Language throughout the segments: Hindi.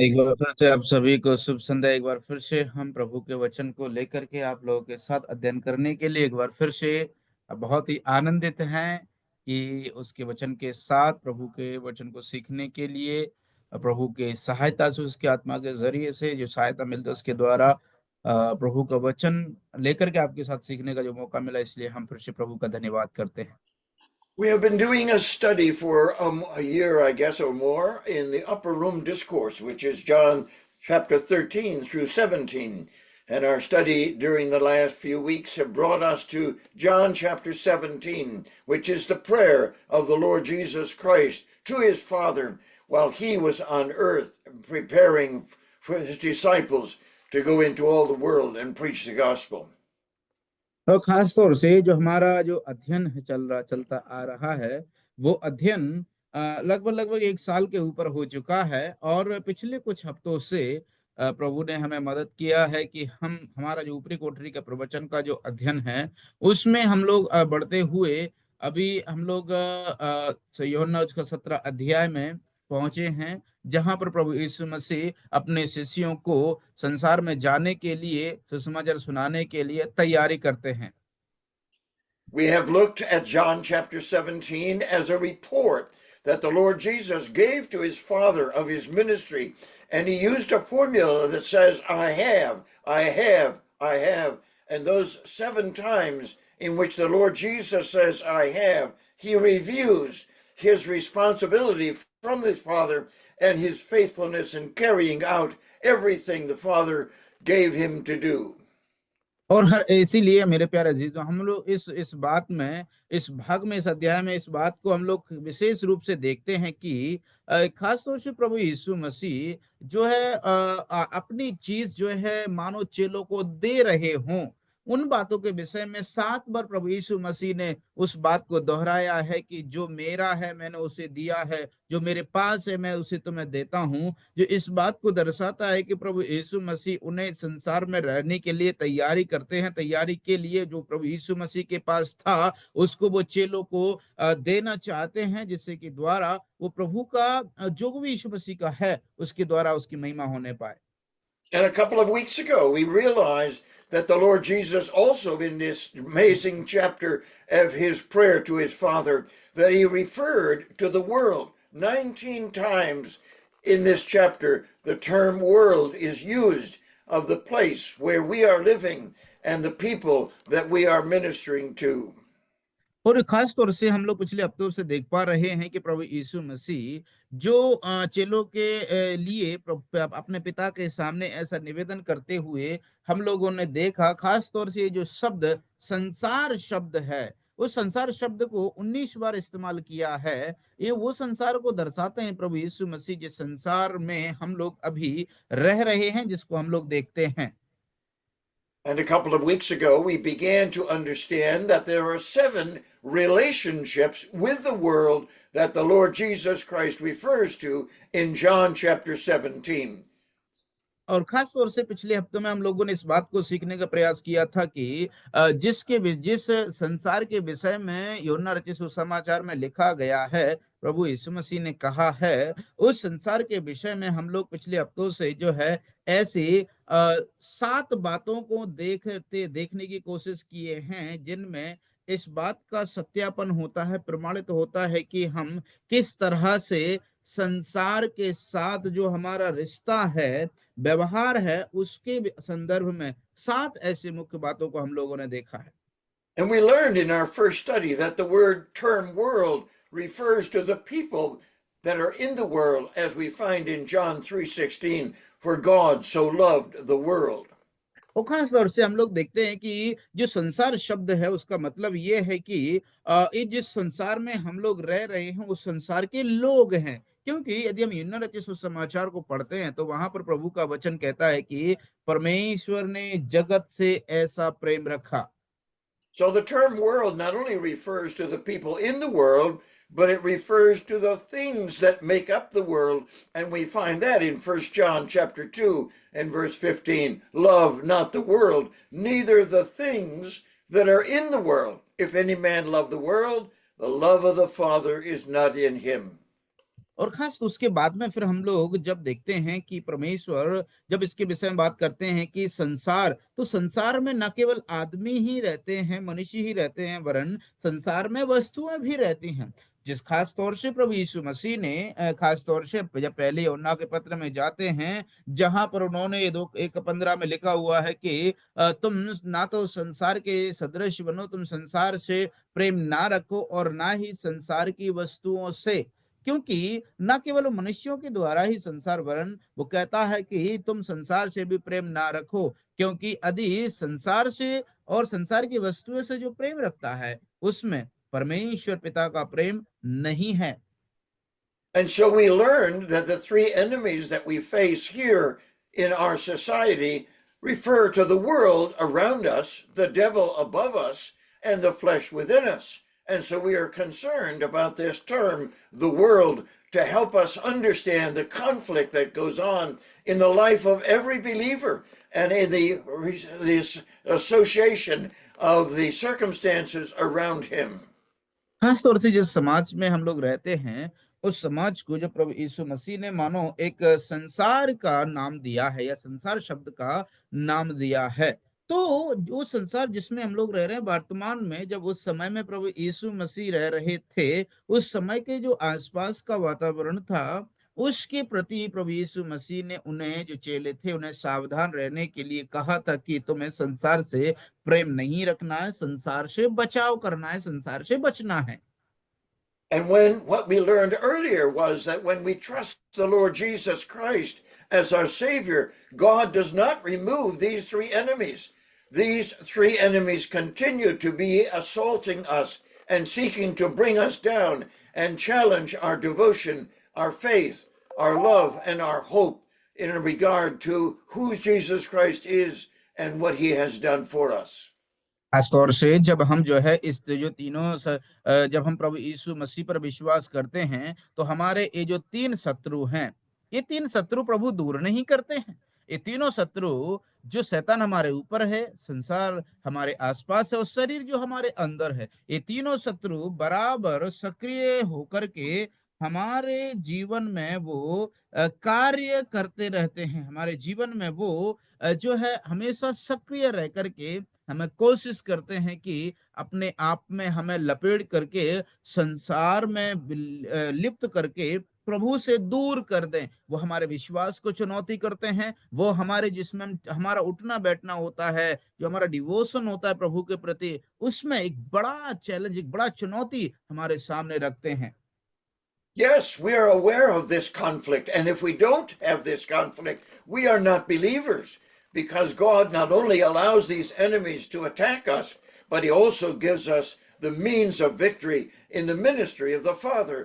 एक बार फिर से आप सभी को शुभ संध्या। एक बार फिर से हम प्रभु के वचन को लेकर के आप लोगों के साथ अध्ययन करने के लिए एक बार फिर से बहुत ही आनंदित हैं कि उसके वचन के साथ प्रभु के वचन को सीखने के लिए प्रभु के सहायता से, उसके आत्मा के जरिए से जो सहायता मिलती है उसके द्वारा प्रभु का वचन लेकर के आपके साथ सीखने का जो मौका मिला, इसलिए हम फिर से प्रभु का धन्यवाद करते हैं। We have been doing a study for a year, I guess, or more in the Upper Room Discourse, which is John chapter 13 through 17. And our study during the last few weeks have brought us to John chapter 17, which is the prayer of the Lord Jesus Christ to his Father while he was on earth preparing for his disciples to go into all the world and preach the gospel. और खास तौर से जो हमारा जो अध्ययन है चलता आ रहा है, वो अध्ययन लगभग लगभग एक साल के ऊपर हो चुका है। और पिछले कुछ हफ्तों से प्रभु ने हमें मदद किया है कि हम हमारा जो ऊपरी कोठरी का प्रवचन का जो अध्ययन है उसमें हम लोग बढ़ते हुए अभी हम लोग यूहन्ना उसका 17 अध्याय में पहुंचे हैं, जहां पर प्रभु यीशु मसीह अपने शिष्यों को संसार में जाने के लिए, सुसमाचार सुनाने के लिए तैयारी करते हैं। We have looked at John chapter 17 as a report that the Lord Jesus gave to his Father of his ministry, and he used a formula that says, I have, I have, I have. And those 7 times in which the Lord Jesus says, I have, he reviews his responsibility from the Father and his faithfulness in carrying out everything the Father gave him to do. और हर इसीलिए मेरे प्यारे अजीजों, हम लोग इस बात में, इस भाग में, इस अध्याय में इस बात को हम लोग विशेष रूप से देखते हैं कि खास तौर से प्रभु यीशु मसीह जो है अपनी चीज जो है मानव चेलों को दे रहे हों, उन बातों के विषय में 7 बार प्रभु यीशु मसीह ने उस बात को दोहराया है कि जो मेरा है मैंने उसे दिया है, जो मेरे पास है मैं उसे तुम्हें देता हूं। जो इस बात को दर्शाता है कि प्रभु यीशु मसीह उन्हें संसार में रहने के लिए तैयारी करते हैं। तैयारी के लिए जो प्रभु यीशु मसीह के पास था उसको वो चेलों को देना चाहते हैं, जिससे कि द्वारा वो प्रभु का जो भी यीशु मसीह का है उसके द्वारा उसकी महिमा होने पाए। And a couple of weeks ago, we realized that the Lord Jesus also in this amazing chapter of his prayer to his Father, that he referred to the world 19 times in this chapter. The term world is used of the place where we are living and the people that we are ministering to. और खास तौर से हम लोग पिछले हफ्तों से देख पा रहे हैं कि प्रभु यीशु मसीह जो चेलों के लिए अपने पिता के सामने ऐसा निवेदन करते हुए हम लोगों ने देखा। खास तौर से ये जो शब्द संसार शब्द है, उस संसार शब्द को 19 बार इस्तेमाल किया है। ये वो संसार को दर्शाते हैं प्रभु यीशु मसीह जिस संसार में हम लोग अभी रह रहे हैं, जिसको हम लोग देखते हैं। And a couple of weeks ago, we began to understand that there are 7 relationships with the world that the Lord Jesus Christ refers to in John chapter 17. और खास तौर से पिछले हफ्तों में हम लोगों ने इस बात को सीखने का प्रयास किया था कि जिस संसार के विषय में यूहन्ना रचित सुसमाचार में लिखा गया है, प्रभु यीशु मसीह ने कहा है, उस संसार के विषय में हम लोग पिछले हफ्तों से जो है ऐसी 7 बातों को देखने की कोशिश किए हैं, जिनमें इस बात का सत्यापन होता है, प्रमाणित होता है कि हम किस तरह से संसार के साथ जो हमारा रिश्ता है, व्यवहार है, उसके संदर्भ में 7 ऐसी मुख्य बातों को हम लोगों ने देखा है। And we learned in our first study that the term world refers to the people that are in the world, as we find in John 3:16, for God so loved the world. और खास तौर से हम लोग देखते हैं कि जो संसार शब्द है उसका मतलब ये है कि ये जिस संसार में हम लोग रह रहे हैं उस संसार के लोग हैं। क्योंकि यदि हम यूहन्ना रचित सुसमाचार को पढ़ते हैं तो वहां पर प्रभु का वचन कहता है कि परमेश्वर ने जगत से ऐसा प्रेम रखा। So the term world not only refers to the people in the world, but it refers to the things that make up the world. And we find that in 1 John chapter 2 and verse 15. Love not the world, neither the things that are in the world. If any man love the world, the love of the Father is not in him. और खास तो उसके बाद में फिर हम लोग जब देखते हैं कि परमेश्वर जब इसके विषय में बात करते हैं कि संसार, तो संसार में न केवल आदमी ही रहते हैं, मनुष्य ही रहते हैं, वरन संसार में वस्तुएं भी रहती हैं। जिस खास तौर से प्रभु यीशु मसीह ने खास तौर से जब पहले यूहन्ना के पत्र में जाते हैं, जहां पर उन्होंने ये दो 1:15 में लिखा हुआ है कि तुम ना तो संसार के सदृश बनो, तुम संसार से प्रेम ना रखो और ना ही संसार की वस्तुओं से, क्योंकि न केवल मनुष्यों के द्वारा ही संसार, वरन वो कहता है कि तुम संसार से भी प्रेम ना रखो, क्योंकि यदि संसार से और संसार की वस्तुओं से जो प्रेम रखता है, उसमें परमेश्वर पिता का प्रेम नहीं है। And so we learned that the three enemies that we face here in our society refer to the world around us, the devil above us, and the flesh within us. And so we are concerned about this term, the world, to help us understand the conflict that goes on in the life of every believer and in the association of the circumstances around him. खास तौर से जिस समाज में हम लोग रहते हैं, उस समाज को जो प्रभु यीशु मसीह ने मानो एक संसार का नाम दिया है या संसार शब्द का नाम दिया है। तो जो संसार जिसमें हम लोग रह रहे हैं वर्तमान में, जब उस समय में प्रभु यीशु मसीह रह रहे थे, उस समय के जो आसपास का वातावरण था, उसके प्रति प्रभु यीशु मसीह ने उन्हें, जो चेले थे, उन्हें सावधान रहने के लिए कहा था कि तुम्हें संसार से प्रेम नहीं रखना है, संसार से बचाव करना है, संसार से बचना है। And when what we learned earlier was that when we trust the Lord Jesus Christ as our Savior, God does not remove these three enemies. These three enemies continue to be assaulting us and seeking to bring us down and challenge our devotion, our faith, our love, and our hope in regard to who Jesus Christ is and what he has done for us. खास तौर से जब हम जो है इस जो तीनों जब हम प्रभु यीशु मसीह पर विश्वास करते हैं, तो हमारे ये जो तीन शत्रु हैं, ये तीन शत्रु प्रभु दूर नहीं करते हैं। ये तीनों शत्रु, जो शैतान हमारे ऊपर है, संसार हमारे आसपास है और शरीर जो हमारे अंदर है, ये तीनों शत्रु बराबर सक्रिय होकर के हमारे जीवन में वो कार्य करते रहते हैं। हमारे जीवन में वो जो है हमेशा सक्रिय रह करके हमें कोशिश करते हैं कि अपने आप में हमें लपेट करके संसार में लिप्त करके प्रभु से दूर कर दें। वो हमारे विश्वास को चुनौती करते हैं, वो हमारे जिसमें हमारा उठना बैठना होता है, जो हमारा डिवोशन होता है प्रभु के प्रति, उसमें एक बड़ा चैलेंज, एक बड़ा चुनौती हमारे सामने रखते हैं। Yes, we are aware of this conflict. And if we don't have this conflict, we are not believers because God not only allows these enemies to attack us, but he also gives us the means of victory in the ministry of the Father.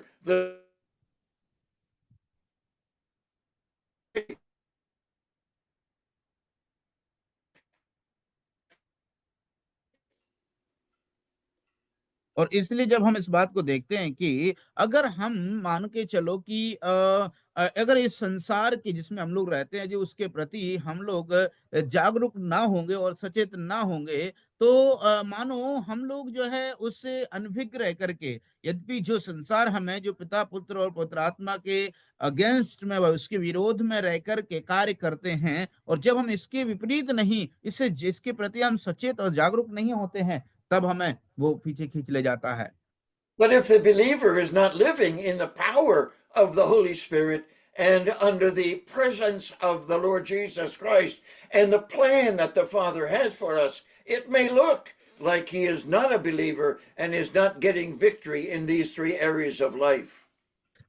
और इसलिए जब हम इस बात को देखते हैं कि अगर हम मान के चलो कि अगर इस संसार के जिसमें हम लोग रहते हैं, जो उसके प्रति हम लोग जागरूक ना होंगे और सचेत ना होंगे, तो मानो हम लोग जो है उससे अनभिज्ञ रह करके, यद्यपि जो संसार हमें, जो पिता पुत्र और पवित्र आत्मा के अगेंस्ट में, उसके विरोध में रह करके कार्य करते हैं, और जब हम इसके विपरीत नहीं, इससे जिसके प्रति हम सचेत और जागरूक नहीं होते हैं, तब हमें वो पीछे खींच ले जाता है। But if the believer is not living in the power of the Holy Spirit and under the presence of the Lord Jesus Christ and the plan that the Father has for us, it may look like he is not a believer and is not getting victory in these three areas of life.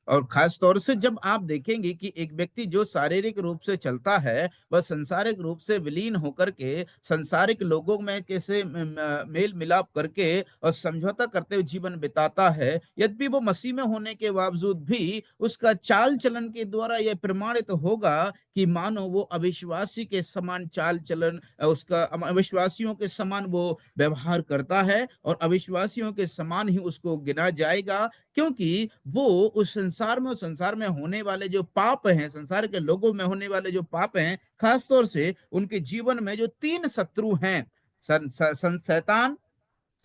और खास तौर से जब आप देखेंगे कि एक व्यक्ति जो शारीरिक रूप से चलता है, वह संसारिक रूप से विलीन होकर के संसारिक लोगों में कैसे मेल मिलाप करके और समझौता करते हुए जीवन बिताता है, यद्यपि वो मसीह में होने के बावजूद भी उसका चाल चलन के द्वारा यह प्रमाणित होगा कि मानो वो अविश्वासी के समान चाल चलन, उसका अविश्वासियों के समान वो व्यवहार करता है और अविश्वासियों के समान ही उसको गिना जाएगा, क्योंकि वो उस संसार में होने वाले जो पाप हैं, संसार के लोगों में होने वाले जो पाप हैं, खास तौर से उनके जीवन में जो तीन शत्रु हैं, शैतान,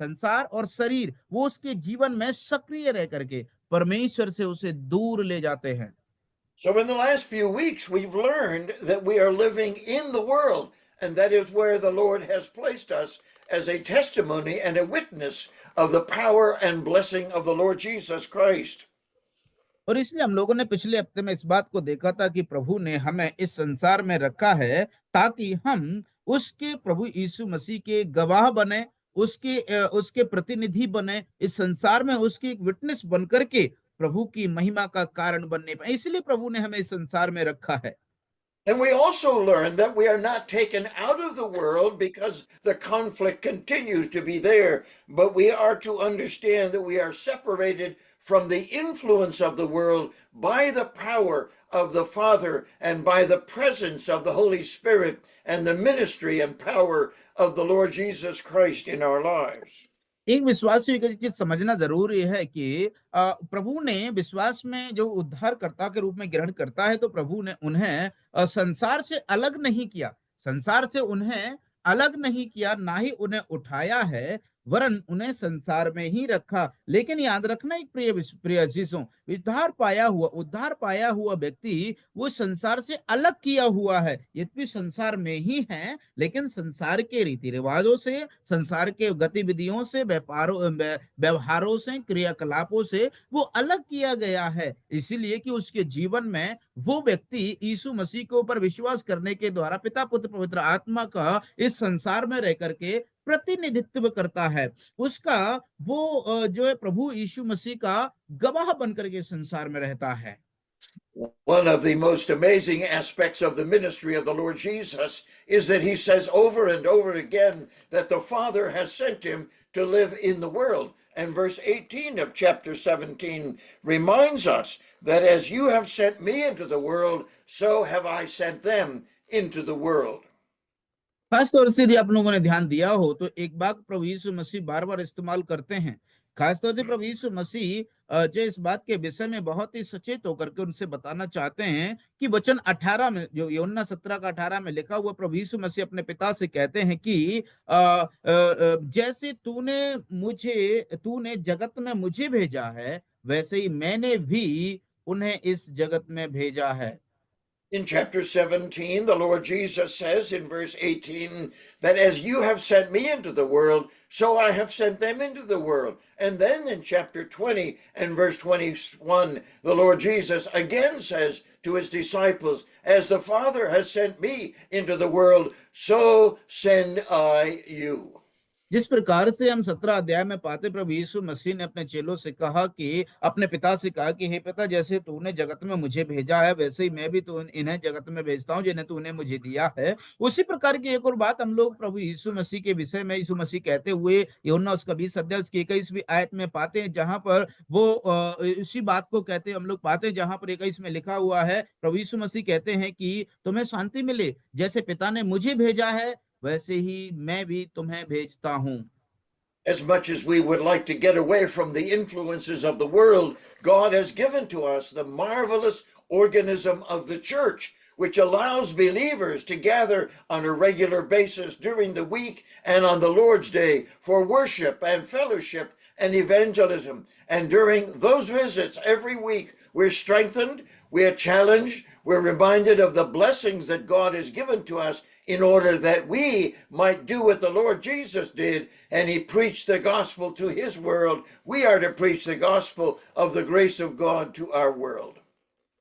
संसार और शरीर, वो उसके जीवन में सक्रिय रह करके परमेश्वर से उसे दूर ले जाते हैं। So, in the last few weeks, we've learned that we are living in the world, and that is where the Lord has placed us as a testimony and a witness of the power and blessing of the Lord Jesus Christ. और इसलिए हम लोगों ने पिछले हफ्ते में इस बात को देखा था कि प्रभु ने हमें इस संसार में रखा है ताकि हम उसके प्रभु यीशु मसीह के गवाह बने, उसके प्रतिनिधि बने, इस संसार में उसकी एक विटनेस बन करके प्रभु की महिमा का कारण बनने पाए। इसलिए प्रभु ने हमें इस संसार में रखा है। And we also learn that we are not taken out of the world because the conflict continues to be there, but we are to understand that we are separated from the influence of the world by the power of the Father and by the presence of the Holy Spirit and the ministry and power of the Lord Jesus Christ in our lives. एक विश्वासी को ये चीज समझना जरूरी है कि प्रभु ने विश्वास में जो उद्धारकर्ता के रूप में ग्रहण करता है, तो प्रभु ने उन्हें संसार से अलग नहीं किया, संसार से उन्हें अलग नहीं किया, ना ही उन्हें उठाया है, वरन उन्हें संसार में ही रखा। लेकिन याद रखना एक प्रिय चीजों, उद्धार पाया हुआ व्यक्ति वो संसार से अलग किया हुआ है। यद्यपि संसार में ही है, लेकिन संसार के रीति रिवाजों से, संसार के गतिविधियों से, व्यवहारों से, क्रियाकलापों से वो अलग किया गया है। इसीलिए कि उसके जीवन में वो व्यक्ति यीशु मसीह के ऊपर विश्वास करने के द्वारा पिता, पुत्र, पवित्र आत्मा का इस संसार में रह करके प्रतिनिधित्व करता है। उसका वो जो है प्रभु यीशु मसीह का गवाह बनकर के संसार में रहता है। One of the most amazing aspects of the ministry of the Lord Jesus is that he says over and over again that the Father has sent him to live in the world. And verse 18 of chapter 17 reminds us that as you have sent me into the world, so have I sent them into the world. खास तौर से यदि आप लोगों ने ध्यान दिया हो तो एक बात प्रभु यीशु मसीह बार बार इस्तेमाल करते हैं। खास तौर से प्रभु यीशु मसीह जो इस बात के विषय में बहुत ही सचेत होकर के उनसे बताना चाहते हैं कि वचन 18 में, जो यूहन्ना 17 का 18 में लिखा हुआ, प्रभु यीशु मसीह अपने पिता से कहते हैं कि जैसे तूने जगत में मुझे भेजा है, वैसे ही मैंने भी उन्हें इस जगत में भेजा है। In chapter 17, the Lord Jesus says in verse 18 that as you have sent me into the world, so I have sent them into the world. And then in chapter 20 and verse 21, the Lord Jesus again says to his disciples, as the Father has sent me into the world, so send I you. जिस प्रकार से हम 17 अध्याय में पाते, प्रभु यीशु मसीह ने अपने चेलों से कहा कि अपने पिता से कहा कि हे पिता, जैसे तूने जगत में मुझे भेजा है, वैसे ही मैं भी तो इन्हें जगत में भेजता हूं जिन्हें तूने मुझे दिया है। उसी प्रकार की एक और बात हम लोग प्रभु यीशु मसीह के विषय में यीशु मसीह कहते हुए यूहन्ना उसका 20 अध्याय उसकी 21वीं आयत में पाते हैं, जहां पर वो इसी बात को कहते हम लोग पाते हैं, जहां पर 21 में लिखा हुआ है, प्रभु यीशु मसीह कहते हैं कि तुम्हें शांति मिले, जैसे पिता ने मुझे भेजा है वैसे ही मैं भी तुम्हें भेजता हूं। As much as we would like to get away from the influences of the world, God has given to us the marvelous organism of the church, which allows believers to gather on a regular basis during the week and on the Lord's Day for worship and fellowship and evangelism. And during those visits every week, we're strengthened, we're challenged, we're reminded of the blessings that God has given to us in order that we might do what the Lord Jesus did, and he preached the gospel to his world. We are to preach the gospel of the grace of God to our world.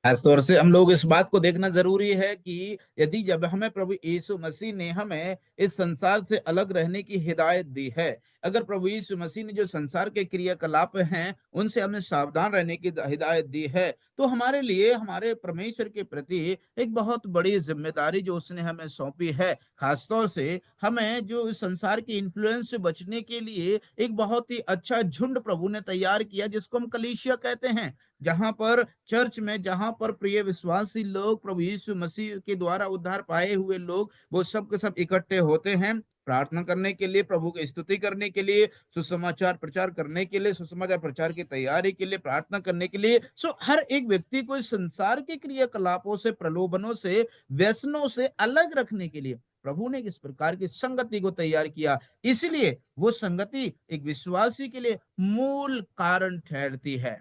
खास तौर से हम लोग इस बात को देखना जरूरी है कि यदि जब हमें प्रभु यीशु मसीह ने हमें इस संसार से अलग रहने की हिदायत दी है, अगर प्रभु यीशु मसीह ने जो संसार के क्रियाकलाप हैं उनसे हमें सावधान रहने की हिदायत दी है, तो हमारे लिए हमारे परमेश्वर के प्रति एक बहुत बड़ी जिम्मेदारी जो उसने हमें सौंपी है। खास तौर से हमें जो इस संसार के इन्फ्लुएंस से बचने के लिए एक बहुत ही अच्छा झुंड प्रभु ने तैयार किया, जिसको हम कलीसिया कहते हैं, जहां पर चर्च में, जहां पर प्रिय विश्वासी लोग, प्रभु यीशु मसीह के द्वारा उद्धार पाए हुए लोग, वो सब के सब इकट्ठे होते हैं प्रार्थना करने के लिए, प्रभु की स्तुति करने के लिए, सुसमाचार प्रचार करने के लिए, सुसमाचार प्रचार की तैयारी के लिए, प्रार्थना करने के लिए। हर एक व्यक्ति को इस संसार के क्रियाकलापों से, प्रलोभनों से, व्यसनों से अलग रखने के लिए प्रभु ने किस प्रकार की संगति को तैयार किया। इसलिए वो संगति एक विश्वासी के लिए मूल कारण ठहरती है।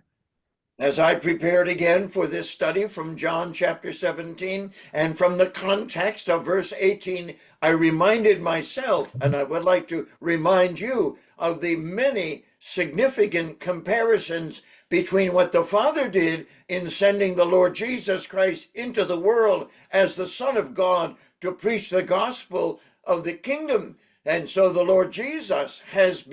As I prepared again for this study from John chapter 17 and from the context of verse 18, I reminded myself, and I would like to remind you, of the many significant comparisons between what the Father did in sending the Lord Jesus Christ into the world as the Son of God to preach the gospel of the kingdom. And so the Lord Jesus has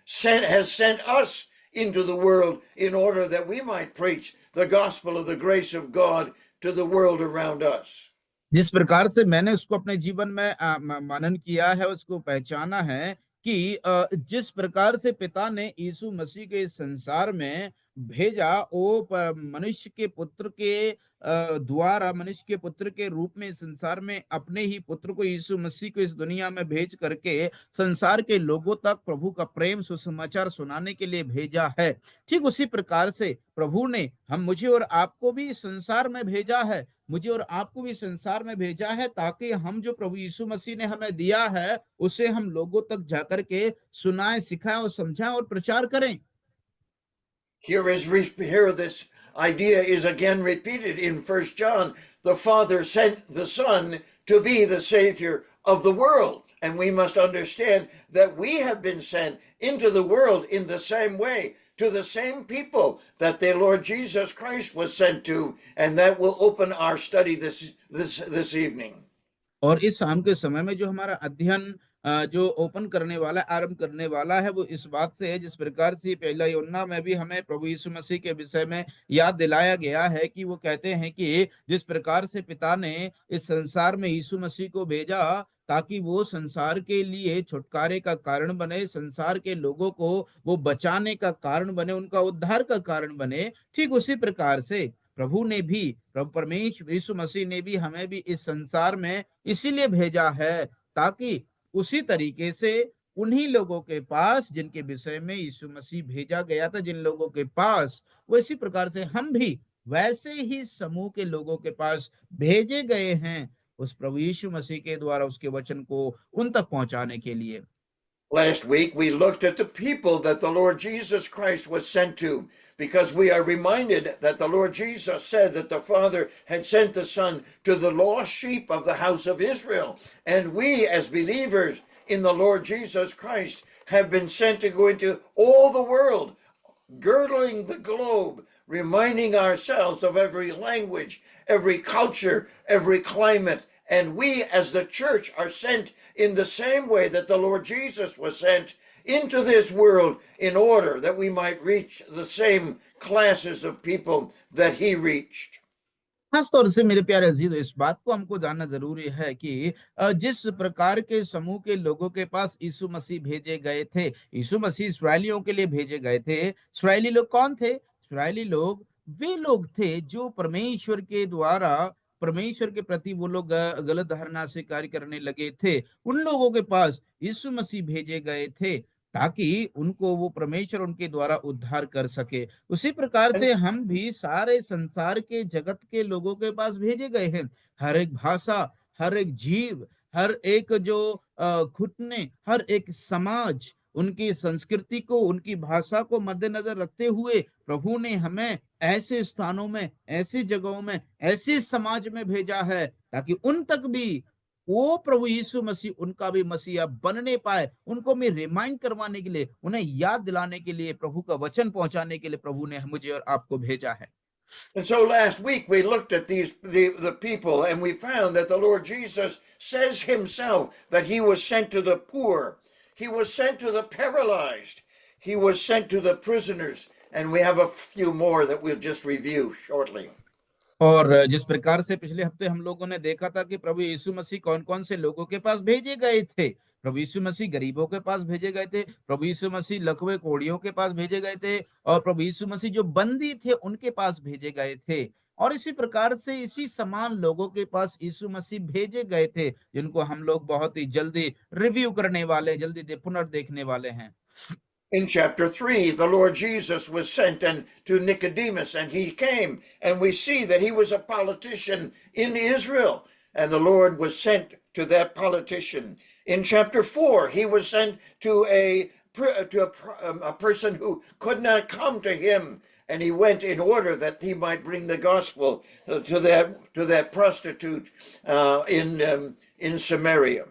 sent us into the world in order that we might preach the gospel of the grace of God to the world around us. जिस प्रकार से मैंने उसको अपने जीवन में मनन किया है, उसको पहचाना है कि जिस प्रकार से पिता ने यीशु मसीह के इस संसार में भेजा, वो मनुष्य के पुत्र के द्वारा, मनुष्य के पुत्र के रूप में इस संसार में अपने ही पुत्र को, यीशु मसीह को इस दुनिया में भेज करके संसार के लोगों तक प्रभु का प्रेम सुसमाचार सुनाने के लिए भेजा है। ठीक उसी प्रकार से प्रभु ने मुझे और आपको भी इस संसार में भेजा है, मुझे और आपको भी संसार में भेजा है, ताकि हम जो प्रभु यीशु मसीह ने हमें दिया है उसे हम लोगों तक जाकर के सुनाएं, सिखाएं और समझाएं और प्रचार करें। Here this idea is again repeated in 1 John. The Father sent the Son to be the Savior of the world. And we must understand that we have been sent into the world in the same way, to the same people that the Lord Jesus Christ was sent to. And that will open our study this evening. और इस शाम के समय में जो हमारा अध्ययन जो ओपन करने वाला, आरंभ करने वाला है, वो इस बात से है, जिस प्रकार से पहला यूहन्ना में भी हमें प्रभु यीशु मसीह के विषय में याद दिलाया गया है कि वो कहते हैं कि जिस प्रकार से पिता ने इस संसार में यीशु मसीह को भेजा ताकि वो संसार के लिए छुटकारे का कारण बने, संसार के लोगों को वो बचाने का कारण बने, उनका उद्धार का कारण बने, ठीक उसी प्रकार से प्रभु ने भी, प्रभु परमेश्वर यीशु मसीह ने भी हमें भी इस संसार में इसीलिए भेजा है ताकि उसी तरीके से उन्हीं लोगों के पास जिनके विषय में यीशु मसीह भेजा गया था, जिन लोगों के पास, वैसी प्रकार से हम भी वैसे ही समूह के लोगों के पास भेजे गए हैं, उस प्रभु यीशु मसीह के द्वारा उसके वचन को उन तक पहुंचाने के लिए। Last week, we looked at the people that the Lord Jesus Christ was sent to, because we are reminded that the Lord Jesus said that the Father had sent the Son to the lost sheep of the house of Israel. And we, as believers in the Lord Jesus Christ, have been sent to go into all the world, girdling the globe, reminding ourselves of every language, every culture, every climate. And we, as the church, are sent in the same way that the Lord Jesus was sent into this world in order that we might reach the same classes of people that he reached. खास तौर से मेरे प्यारे अजीज, इस बात को हमको जानना जरूरी है कि जिस प्रकार के समूह के लोगों के पास यीशु मसीह भेजे गए थे, यीशु मसीह इस्राएलियों के लिए भेजे गए थे। इस्राएली लोग कौन थे? इस्राएली लोग वे लोग थे जो परमेश्वर के द्वारा, परमेश्वर के प्रति वो लोग गलत धारणा से कार्य करने लगे थे। उन लोगों के पास यीशु मसीह भेजे गए थे ताकि उनको वो परमेश्वर उनके द्वारा उद्धार कर सके। उसी प्रकार And से हम भी सारे संसार के जगत के लोगों के पास भेजे गए हैं। हर एक भाषा, हर एक जीव, हर एक जो घुटने, हर एक समाज, उनकी संस्कृति को, उनकी भाषा को मद्देनजर रखते हुए प्रभु ने हमें ऐसे स्थानों में, ऐसी जगहों में, ऐसे समाज में भेजा है ताकि उन तक भी वो प्रभु यीशु मसीह, उनका भी मसीहा बनने पाए। उनको में रिमाइंड करवाने के लिए, उन्हें याद दिलाने के लिए, प्रभु का वचन पहुंचाने के लिए प्रभु ने मुझे और आपको भेजा है। And so last week we looked at the people, and we found that the Lord Jesus says himself that he was sent to the poor, he was sent to the paralyzed, he was sent to the prisoners, and we have a few more that we'll just review shortly. और जिस प्रकार से पिछले हफ्ते हम लोगों ने देखा था कि प्रभु यीशु मसीह कौन कौन से लोगों के पास भेजे गए थे। प्रभु यीशु मसीह गरीबों के पास भेजे गए थे, प्रभु यीशु मसीह लकवे कोढ़ियों के पास भेजे गए थे, और प्रभु यीशु मसीह जो बंदी थे उनके पास भेजे गए थे। और इसी प्रकार से इसी समान लोगों के पास यीशु मसीह भेजे गए थे, जिनको हम लोग बहुत ही जल्दी रिव्यू करने वाले, जल्दी पुनर्देखने वाले हैं। In chapter 3, the Lord Jesus was sent to Nicodemus, and he came, and we see that he was a politician in Israel, and the Lord was sent to that politician. In chapter 4, he was sent to a person who could not come to him and he went in order that he might bring the gospel to that prostitute in Samaria.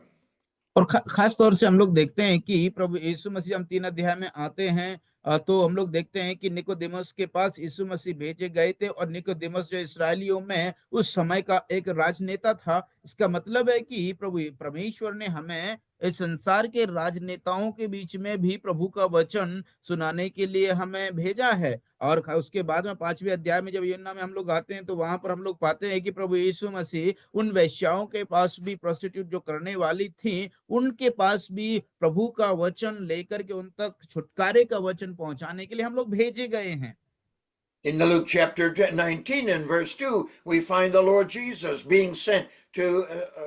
और खास तौर से हम लोग देखते हैं कि प्रभु यीशु मसीह, हम 3 अध्याय में आते हैं, तो हम लोग देखते हैं कि निकोदेमुस के पास यीशु मसीह भेजे गए थे, और निकोदेमुस जो इसराइलियों में उस समय का एक राजनेता था। इसका मतलब है कि प्रभु परमेश्वर ने हमें इस संसार के राजनेताओं के बीच में भी प्रभु का वचन सुनाने के लिए हमें भेजा है। और उसके बाद में 5वें अध्याय में जब यूहन्ना में हम लोग आते हैं, तो वहां पर हम लोग पाते हैं कि प्रभु यीशु मसीह उन वेश्याओं के पास भी, प्रोस्टिट्यूट जो करने वाली थी, उनके पास भी प्रभु का वचन लेकर के उन तक छुटकारे का वचन पहुंचाने के लिए हम लोग भेजे गए हैं। In the Luke chapter 19 and verse 2, we find the Lord Jesus being sent to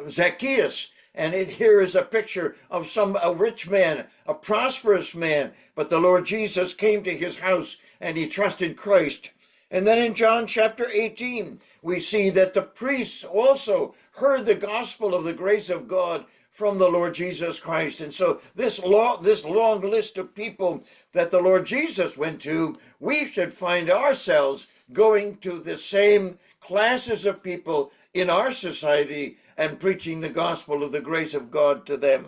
Zacchaeus. And here is a picture of a rich man, a prosperous man. But the Lord Jesus came to his house and he trusted Christ. And then in John chapter 18, we see that the priests also heard the gospel of the grace of God from the Lord Jesus Christ. And so this long list of people that the Lord Jesus went to, we should find ourselves going to the same classes of people in our society and preaching the gospel of the grace of God to them.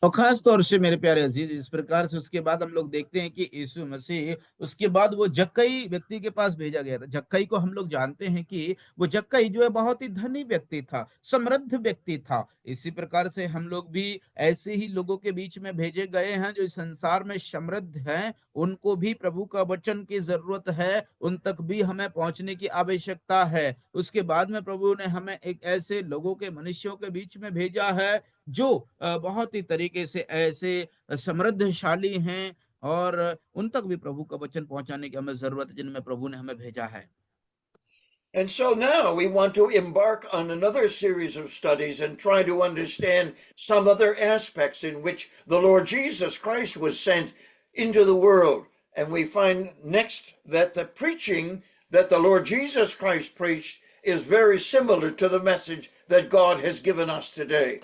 और खास तौर से मेरे प्यारे अजीज, इस प्रकार से उसके बाद हम लोग देखते हैं कि यीशु मसीह उसके बाद वो जक्कई व्यक्ति के पास भेजा गया था। जक्कई को हम लोग जानते हैं कि वो जक्कई जो है बहुत ही धनी व्यक्ति था, समृद्ध व्यक्ति था। इसी प्रकार से हम लोग भी ऐसे ही लोगों के बीच में भेजे गए हैं जो इस संसार में समृद्ध हैं, उनको भी प्रभु का वचन की जरूरत है, उन तक भी हमें पहुंचने की आवश्यकता है। उसके बाद में प्रभु ने हमें एक ऐसे लोगों के, मनुष्यों के बीच में भेजा है जो बहुत ही तरीके से ऐसे समृद्धशाली हैं, और उन तक भी प्रभु का वचन पहुंचाने की हमें जरूरत है, जिनमें प्रभु ने हमें भेजा है। And so now we want to embark on another series of studies and try to understand some other aspects in which the Lord Jesus Christ was sent into the world. And we find next that the preaching that the Lord Jesus Christ preached is very similar to the message that God has given us today.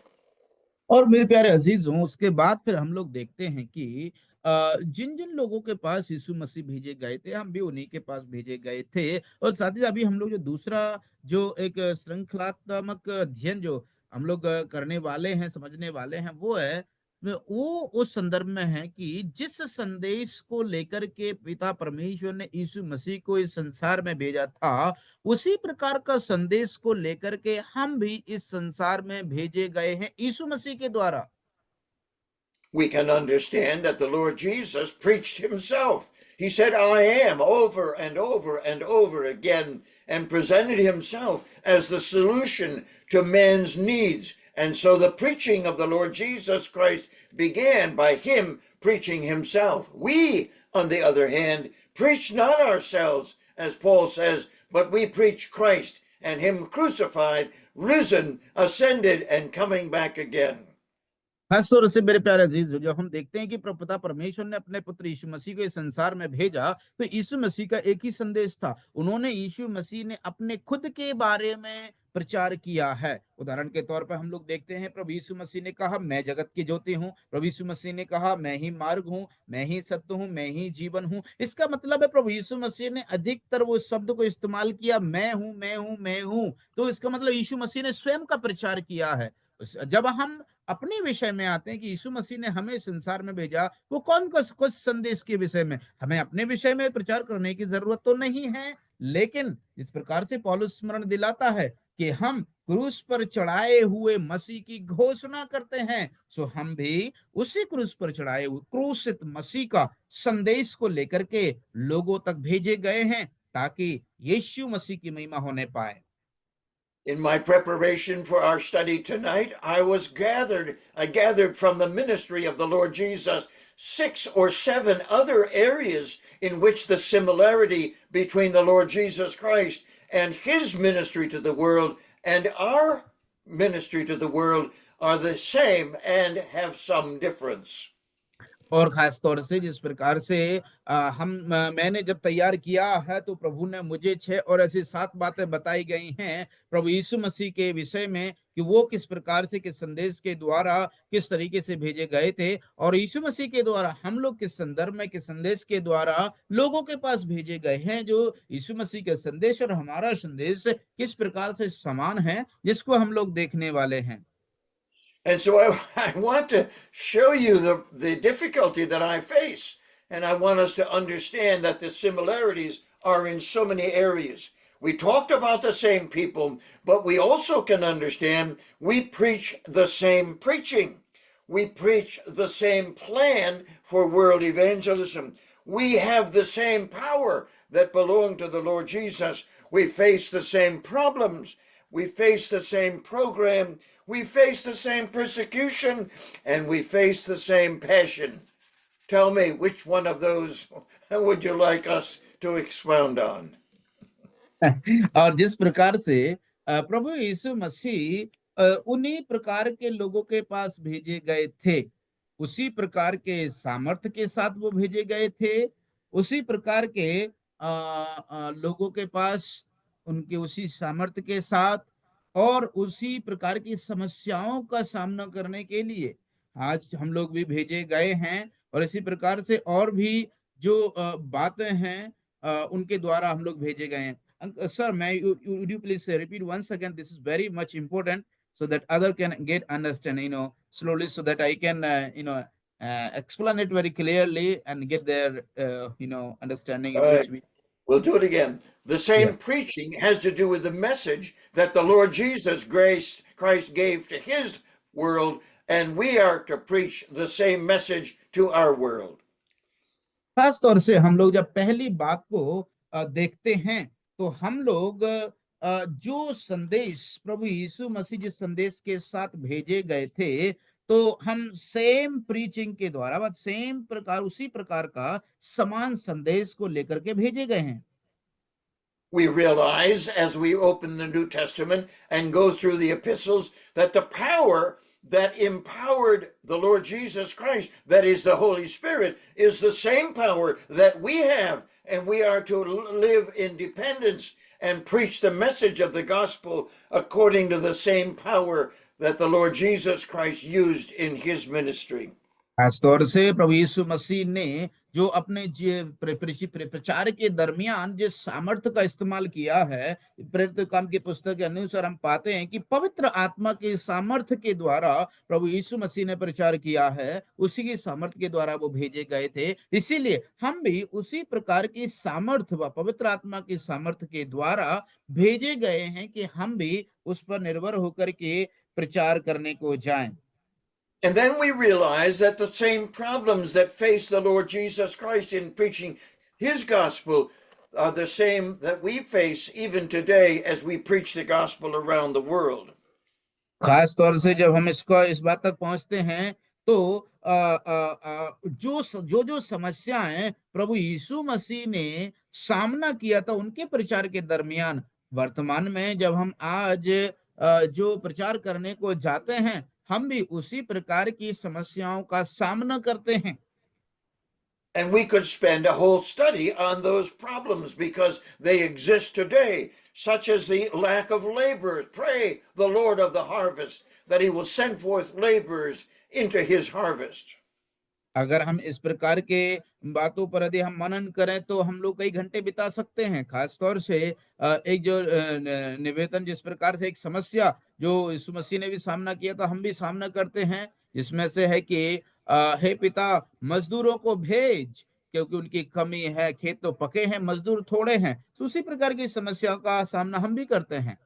और मेरे प्यारे अजीजों, उसके बाद फिर हम लोग देखते हैं कि जिन जिन लोगों के पास यीशु मसीह भेजे गए थे, हम भी उन्हीं के पास भेजे गए थे। और साथ ही अभी हम लोग जो दूसरा, जो एक श्रृंखलात्मक अध्ययन जो हम लोग करने वाले हैं, समझने वाले हैं, वो है, वो उस संदर्भ में है कि जिस संदेश को लेकर के पिता परमेश्वर ने यीशु मसीह को इस संसार में भेजा था, उसी प्रकार का संदेश को लेकर के हम भी इस संसार में भेजे गए हैं यीशु मसीह के द्वारा। We can understand that the Lord Jesus preached himself. He said, I am, over and over and over again, and presented himself as the solution to man's needs. And so the preaching of the Lord Jesus Christ began by him preaching himself. We, on the other hand, preach not ourselves, as Paul says, but we preach Christ and him crucified, risen, ascended, and coming back again. खास तौर से मेरे प्यारे अजीज, जो हम देखते हैं कि पिता परमेश्वर ने अपने पुत्र यीशु मसीह को इस संसार में भेजा, तो यीशु मसीह का एक ही संदेश था। उन्होंने, यीशु मसीह ने अपने खुद के बारे में प्रचार किया है। उदाहरण के तौर पर हम लोग देखते हैं, प्रभु यीशु मसीह ने कहा, मैं जगत की ज्योति हूँ। प्रभु यीशु मसीह ने कहा, मैं ही मार्ग हूँ, मैं ही सत्य हूँ, मैं ही जीवन हूँ। इसका मतलब है प्रभु यीशु मसीह ने अधिकतर वो शब्द को इस्तेमाल किया, मैं हूँ, मैं हूँ, मैं हूँ। तो इसका मतलब यीशु मसीह ने स्वयं का प्रचार किया है। जब हम अपने विषय में आते हैं कि यीशु मसीह ने हमें संसार में भेजा, वो कौन कुछ संदेश के विषय में, हमें अपने विषय में प्रचार करने की जरूरत तो नहीं है। लेकिन इस प्रकार से पौलुस स्मरण दिलाता है कि हम क्रूस पर चढ़ाए हुए मसीह की घोषणा करते हैं, सो हम भी उसी क्रूस पर चढ़ाए हुए क्रूसित मसीह का संदेश को लेकर के लोगों तक भेजे गए हैं, ताकि यीशु मसीह की महिमा होने पाए। In my preparation for our study tonight, I gathered from the ministry of the Lord Jesus 6 or 7 other areas in which the similarity between the Lord Jesus Christ and his ministry to the world and our ministry to the world are the same and have some difference. और खास तौर से जिस प्रकार से मैंने जब तैयार किया है, तो प्रभु ने मुझे 6 और ऐसी 7 बातें बताई गई हैं प्रभु यीशु मसीह के विषय में, कि वो किस प्रकार से किस संदेश के द्वारा किस तरीके से भेजे गए थे और यीशु मसीह के द्वारा हम लोग किस संदर्भ में किस संदेश के द्वारा लोगों के पास भेजे गए हैं। जो यीशु मसीह का संदेश और हमारा संदेश किस प्रकार से समान है, जिसको हम लोग देखने वाले हैं। And so I want to show you the difficulty that I face. And I want us to understand that the similarities are in so many areas. We talked about the same people, but we also can understand we preach the same preaching. We preach the same plan for world evangelism. We have the same power that belong to the Lord Jesus. We face the same problems. We face the same program. We face the same persecution, and we face the same passion. Tell me, which one of those would you like us to expound on? और जिस प्रकार से प्रभु यीशु मसीह उन्हीं प्रकार के लोगों के पास भेजे गए थे, उसी प्रकार के सामर्थ्य के साथ वो भेजे गए थे, उसी प्रकार के लोगों के पास उनके उसी सामर्थ्य के साथ और उसी प्रकार की समस्याओं का सामना करने के लिए आज हम लोग भी भेजे गए हैं। और इसी प्रकार से और भी जो बातें हैं उनके द्वारा हम लोग भेजे गए हैं। Sir, would you please repeat once again? This is very much important so that other can get understand, slowly, so that I can, explain it very clearly and get their, understanding All in right, which we. we'll do it again. The Yeah. same preaching has to do with the message that the Lord Jesus Christ gave to his world, and we are to preach the same message to our world. खास तौर से हम लोग जब पहली बात को देखते हैं तो हम लोग जो संदेश प्रभु यीशु मसीह जिस संदेश के साथ भेजे गए थे, तो हम सेम प्रीचिंग के द्वारा सेम प्रकार उसी प्रकार का समान संदेश को लेकर के भेजे गए हैं। We realize as we open the New Testament and go through the epistles that the power that empowered the Lord Jesus Christ, that is the Holy Spirit, is the same power that we have, and we are to live in dependence and preach the message of the gospel according to the same power that the Lord Jesus Christ used in his ministry. खास तौर से प्रभु यीशु मसीह ने जो अपने प्रचार के दरमियान जिस सामर्थ्य का इस्तेमाल किया है, प्रेरित काम की पुस्तक के अनुसार हम पाते हैं कि पवित्र आत्मा के सामर्थ्य के द्वारा प्रभु यीशु मसीह ने प्रचार किया है, उसी की सामर्थ्य के द्वारा वो भेजे गए थे। इसीलिए हम भी उसी प्रकार की सामर्थ्य व पवित्र आत्मा की सामर्थ्य के द्वारा भेजे गए हैं कि हम भी उस पर निर्भर होकर के प्रचार करने को जाएं। And then we realize that the same problems that face the Lord Jesus Christ in preaching his gospel are the same that we face even today as we preach the gospel around the world. खास तौर से जब हम इस बात तक पहुंचते हैं तो जो समस्याएं प्रभु यीशु मसीह ने सामना किया था उनके प्रचार के दरमियान, वर्तमान में जब हम आज जो प्रचार करने को जाते हैं, हम भी उसी प्रकार की समस्याओं का सामना करते हैं। And we could spend a whole study on those problems because they exist today, such as the lack of laborers. Pray the Lord of the harvest that he will send forth laborers into his harvest. अगर हम इस प्रकार के बातों पर यदि हम मनन करें तो हम लोग कई घंटे बिता सकते हैं। खास तौर से एक जो निवेदन जिस प्रकार से एक समस्या जो यीशु मसीह ने भी सामना किया था, हम भी सामना करते हैं, जिसमें से है कि हे पिता मजदूरों को भेज क्योंकि उनकी कमी है, खेत तो पके हैं मजदूर थोड़े हैं। तो उसी प्रकार की समस्या का सामना हम भी करते हैं।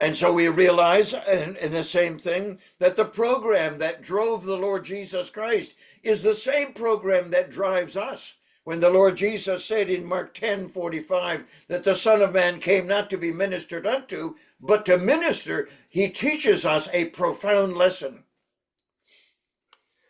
And so we realize in the same thing that the program that drove the Lord Jesus Christ is the same program that drives us. When the Lord Jesus said in Mark 10:45 that the Son of Man came not to be ministered unto, but to minister, he teaches us a profound lesson.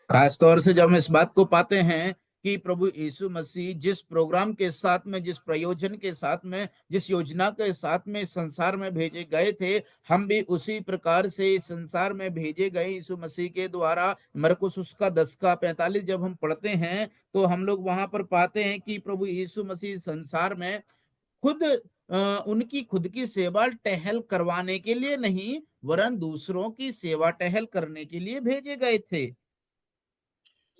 खास तौर से जब हम इस बात को पाते हैं कि प्रभु यीशु मसीह जिस प्रोग्राम के साथ में, जिस प्रयोजन के साथ में, जिस योजना के साथ में संसार में भेजे गए थे, हम भी उसी प्रकार से संसार में भेजे गए यीशु मसीह के द्वारा। मरकुस उसका 10:45 जब हम पढ़ते हैं तो हम लोग वहां पर पाते हैं कि प्रभु यीशु मसीह संसार में खुद उनकी खुद की सेवा टहल करवाने के लिए नहीं, वरन दूसरों की सेवा टहल करने के लिए भेजे गए थे।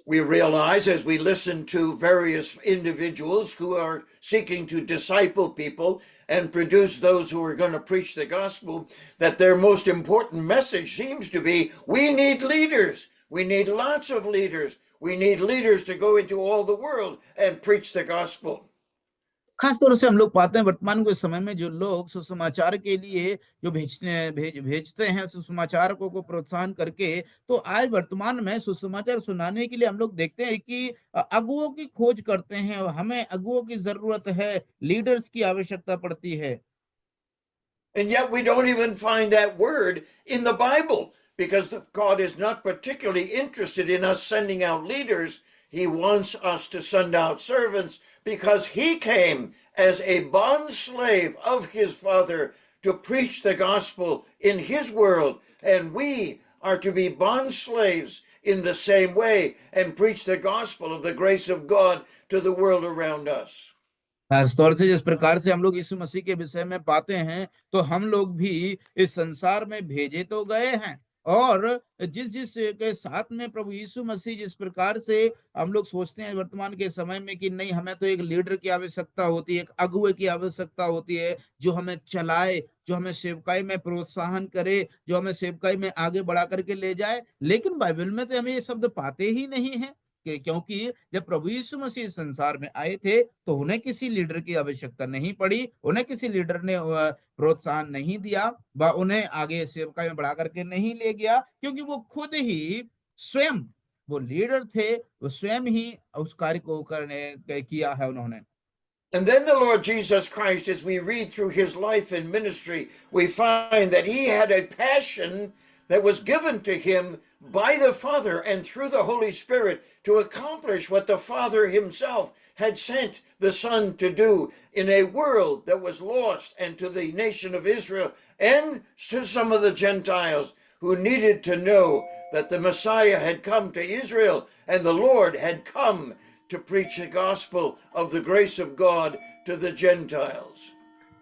We realize as we listen to various individuals who are seeking to disciple people and produce those who are going to preach the gospel that their most important message seems to be we need leaders. We need lots of leaders. We need leaders to go into all the world and preach the gospel. खास तौर से हम लोग पाते हैं वर्तमान के समय में जो लोग सुसमाचार के लिए जो भेजते हैं सुसमाचार को प्रोत्साहन करके, तो आज वर्तमान में सुसमाचार सुनाने के लिए हम लोग देखते हैं कि अगुओं की खोज करते हैं, और हमें अगुओं की जरूरत है, लीडर्स की आवश्यकता पड़ती है। And yet we don't even find that word in the Bible because God is not particularly interested in us sending out leaders. He wants us to send out servants because he came as a bond slave of his Father to preach the gospel in his world. And we are to be bond slaves in the same way and preach the gospel of the grace of God to the world around us. खास तौर से जिस प्रकार से हम लोग यीशु मसीह के विषय में पाते हैं, तो हम लोग भी इस संसार में भेजे तो गए हैं, और जिस जिस के साथ में प्रभु यीशु मसीह जिस प्रकार से हम लोग सोचते हैं वर्तमान के समय में कि नहीं, हमें तो एक लीडर की आवश्यकता होती है, एक अगुवे की आवश्यकता होती है, जो हमें चलाए, जो हमें सेवकाई में प्रोत्साहन करे, जो हमें सेवकाई में आगे बढ़ा करके ले जाए। लेकिन बाइबल में तो हमें ये शब्द पाते ही नहीं है, क्योंकि जब प्रभु यीशु मसीह संसार में आए थे, तो उन्हें किसी लीडर की आवश्यकता नहीं पड़ी, उन्हें किसी लीडर ने प्रोत्साहन नहीं दिया, व उन्हें आगे सेवकाई में बढ़ा करके नहीं ले गया, क्योंकि वो खुद ही स्वयं वो लीडर थे, वो स्वयं ही उस कार्य को करने किया है उन्होंने। And then the Lord Jesus Christ, as we read through his life and ministry, we find that he had a passion that was given to him by the Father and through the Holy Spirit to accomplish what the Father himself had sent the Son to do in a world that was lost, and to the nation of Israel and to some of the Gentiles who needed to know that the Messiah had come to Israel and the Lord had come to preach the gospel of the grace of God to the Gentiles.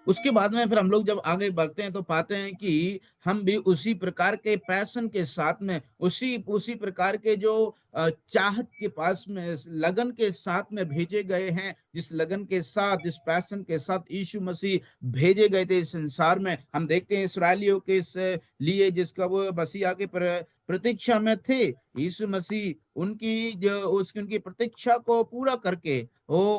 उसके बाद में फिर हम लोग जब आगे बढ़ते हैं, तो पाते हैं कि हम भी उसी प्रकार के पैशन के साथ में, उसी उसी प्रकार के जो चाहत के पास में, लगन के साथ में भेजे गए हैं, जिस लगन के साथ, जिस पैशन के साथ यीशु मसीह भेजे गए थे इस संसार में। हम देखते हैं इसराइलियों के इस लिए जिसका वो मसीहा के प्रतीक्षा में थे, यीशु मसीह उनकी जो उसकी उनकी प्रतीक्षा को पूरा करके, वो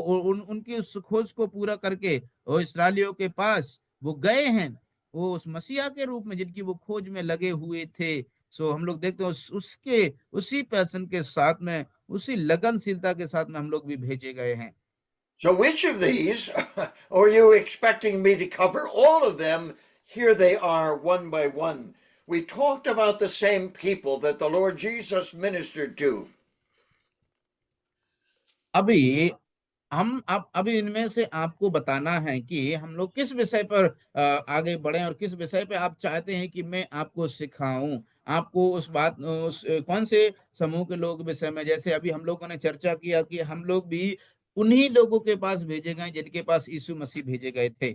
उनकी उस खोज को पूरा करके वो इसराइलियों के पास वो गए हैं, वो उस मसीहा के रूप में जिनकी वो खोज में लगे हुए थे। सो हम लोग देखते हैं उसके उसी पैशन के साथ में, उसी लगनशीलता के साथ में हम लोग भी भेजे गए हैं। So, which of these are you expecting me to cover? All of them. Here they are one by one. We talked about the same people that the Lord Jesus ministered to. अभी हम अब अभी इनमें से आपको बताना है कि हम लोग किस विषय पर आगे बढ़े, और किस विषय पे आप चाहते हैं कि मैं आपको सिखाऊं, आपको कौन से समूह के लोग विषय में। जैसे अभी हम लोगों ने चर्चा किया कि हम लोग भी उन्हीं लोगों के पास भेजे गए जिनके पास यीशु मसीह भेजे गए थे।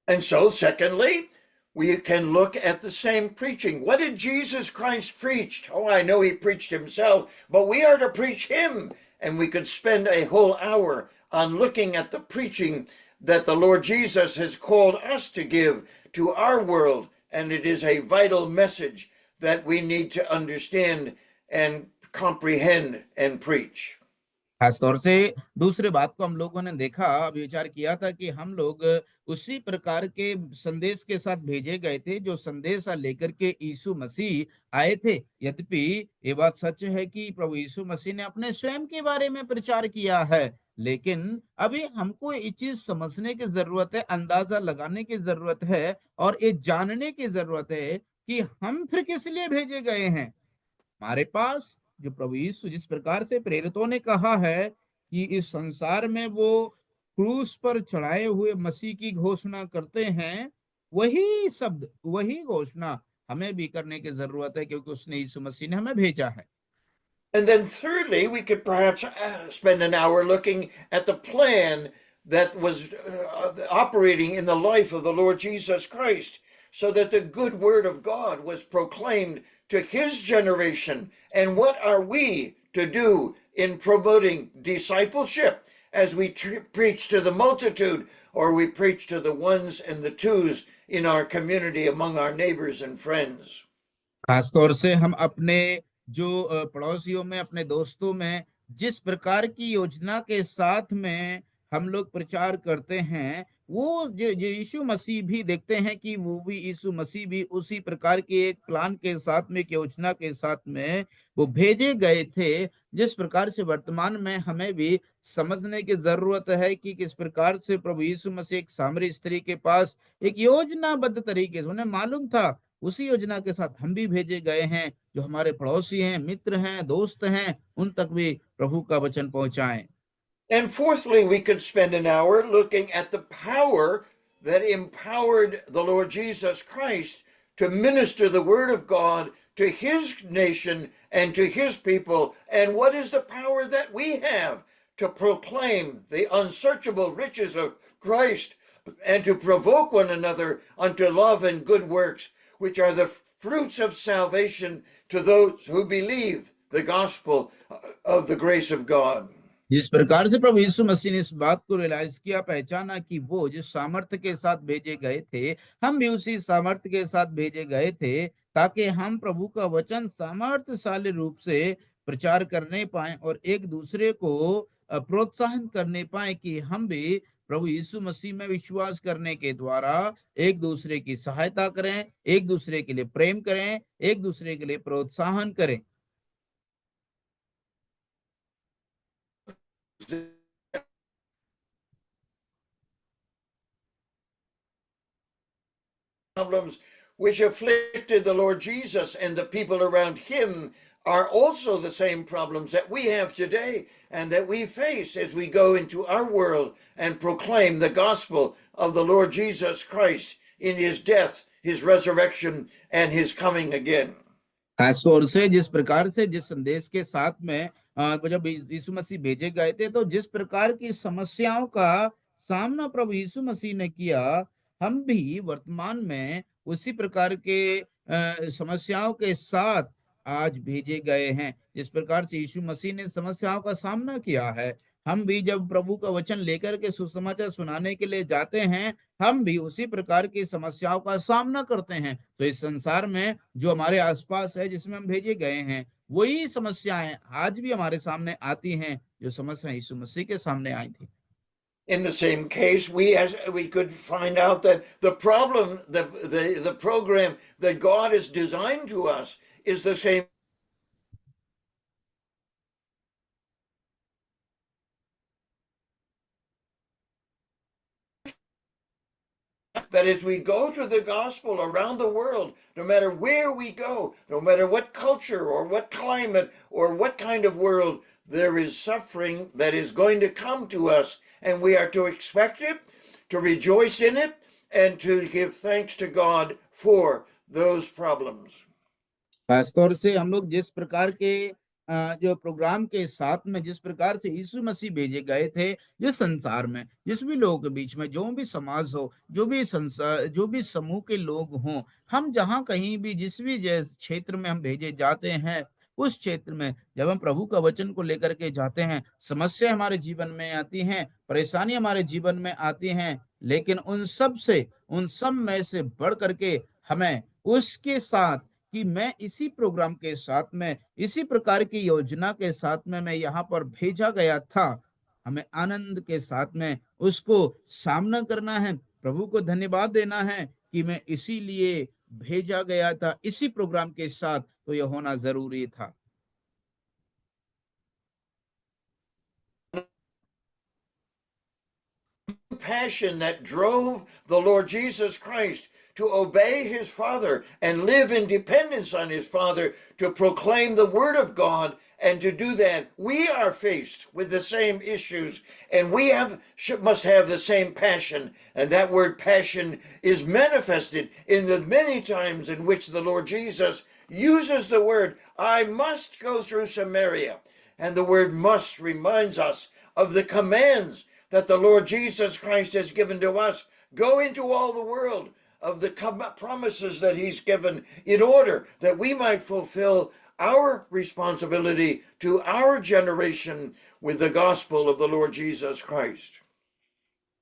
And so, secondly, we can look at the same preaching. What did Jesus Christ preach? Oh, I know he preached himself, but we are to preach him. And we could spend a whole hour on looking at the preaching that the Lord Jesus has called us to give to our world. And it is a vital message that we need to understand and comprehend and preach. खास तौर से दूसरे बात को हम लोगों ने देखा, विचार किया था कि हम लोग उसी प्रकार के संदेश के साथ भेजे गए थे जो संदेशा लेकर के यीशु मसीह आए थे। यद्यपि ये बात सच है कि प्रभु यीशु मसीह ने अपने स्वयं के बारे में प्रचार किया है, लेकिन अभी हमको ये चीज समझने की जरूरत है, अंदाजा लगाने की जरूरत है, और ये जानने की जरूरत है कि हम फिर किस लिए भेजे गए हैं। हमारे पास जो प्रभु यीशु जिस प्रकार से प्रेरितों ने कहा है कि इस संसार में वो क्रूस पर चढ़ाए हुए मसीह की घोषणा करते हैं, वही शब्द, वही घोषणा हमें भी करने की जरूरत है, क्योंकि उसने यीशु मसीह ने हमें भेजा है। And then thirdly, we could perhaps spend an hour looking at the plan that was operating in the life of the Lord Jesus Christ, so that the good word of God was proclaimed to his generation. And what are we to do in promoting discipleship as we preach to the multitude, or we preach to the ones and the twos in our community among our neighbors and friends? खासतौर से हम अपने जो पड़ोसियों में, अपने दोस्तों में जिस प्रकार की योजना के साथ में हम लोग प्रचार करते हैं, वो जो यीशु मसीह भी देखते हैं कि वो भी यीशु मसीह भी उसी प्रकार के एक प्लान के साथ में, एक योजना के साथ में वो भेजे गए थे। जिस प्रकार से वर्तमान में हमें भी समझने की जरूरत है कि किस प्रकार से प्रभु यीशु मसीह एक सामरी स्त्री के पास एक योजनाबद्ध तरीके से, उन्हें मालूम था उसी योजना के साथ हम भी भेजे गए हैं, जो हमारे पड़ोसी हैं, मित्र हैं, दोस्त हैं, उन तक भी प्रभु का वचन पहुंचाएं। And fourthly, we could spend an hour looking at the power that empowered the Lord Jesus Christ to minister the word of God to his nation and to his people. And what is the power that we have to proclaim the unsearchable riches of Christ and to provoke one another unto love and good works, which are the fruits of salvation to those who believe the gospel of the grace of God. जिस प्रकार से प्रभु यीशु मसीह ने इस बात को रियलाइज किया, पहचाना कि वो जिस सामर्थ्य के साथ भेजे गए थे, हम भी उसी सामर्थ्य के साथ भेजे गए थे, ताकि हम प्रभु का वचन सामर्थ्यशाली रूप से प्रचार करने पाए और एक दूसरे को प्रोत्साहन करने पाए कि हम भी प्रभु यीशु मसीह में विश्वास करने के द्वारा एक दूसरे की सहायता करें, एक दूसरे के लिए प्रेम करें, एक दूसरे के लिए प्रोत्साहन करें। Problems which afflicted the Lord Jesus and the people around him are also the same problems that we have today and that we face as we go into our world and proclaim the gospel of the Lord Jesus Christ in his death, his resurrection, and his coming again. खास तौर से जिस प्रकार से जिस संदेश के साथ में जब यीशु मसीह भेजे गए थे, तो जिस प्रकार की समस्याओं का सामना प्रभु यीशु मसीह ने किया, हम भी वर्तमान में उसी प्रकार के समस्याओं के साथ आज भेजे गए हैं। जिस प्रकार से यीशु मसीह ने समस्याओं का सामना किया है, हम भी जब प्रभु का वचन लेकर के सुसमाचार सुनाने के लिए जाते हैं, हम भी उसी प्रकार की समस्याओं का सामना करते हैं। तो इस संसार में जो हमारे आसपास है, जिसमें हम भेजे गए हैं, वही समस्याएं आज भी हमारे सामने आती हैं, जो समस्या यीशु मसीह के सामने आई थी। In the same case, we could find out that the problem, the program that God has designed to us is the same. That as we go to the gospel around the world, no matter where we go, no matter what culture or what climate or what kind of world, there is suffering that is going to come to us, and we are to expect it, to rejoice in it, and to give thanks to God for those problems. खासतौर से हम लोग जिस प्रकार के जो प्रोग्राम के साथ में, जिस प्रकार से यीशु मसीह भेजे गए थे, जिस संसार में, जिस भी लोगों के बीच में, जो भी समाज हो, जो भी संसार, जो भी समूह के लोग हों, हम जहाँ कहीं भी जिस भी क्षेत्र में हम भेजे जाते हैं, उस क्षेत्र में जब हम प्रभु का वचन को लेकर के जाते हैं, समस्या हमारे जीवन में आती हैं, परेशानी हमारे जीवन में आती हैं, लेकिन उन सब में से बढ़ करके हमें उसके साथ कि मैं इसी प्रोग्राम के साथ में, इसी प्रकार की योजना के साथ में मैं यहाँ पर भेजा गया था, हमें आनंद के साथ में उसको सामना करना है, प्रभु को धन्यवाद देना है कि मैं इसीलिए भेजा गया था, इसी प्रोग्राम के साथ, तो यह होना जरूरी था। Passion that drove the Lord Jesus Christ to obey his Father and live in dependence on his Father to proclaim the Word of God. And to do that, we are faced with the same issues, and we must have the same passion. And that word passion is manifested in the many times in which the Lord Jesus uses the word, I must go through Samaria. And the word must reminds us of the commands that the Lord Jesus Christ has given to us. Go into all the world of the promises that he's given in order that we might fulfill our responsibility to our generation with the gospel of the Lord Jesus Christ.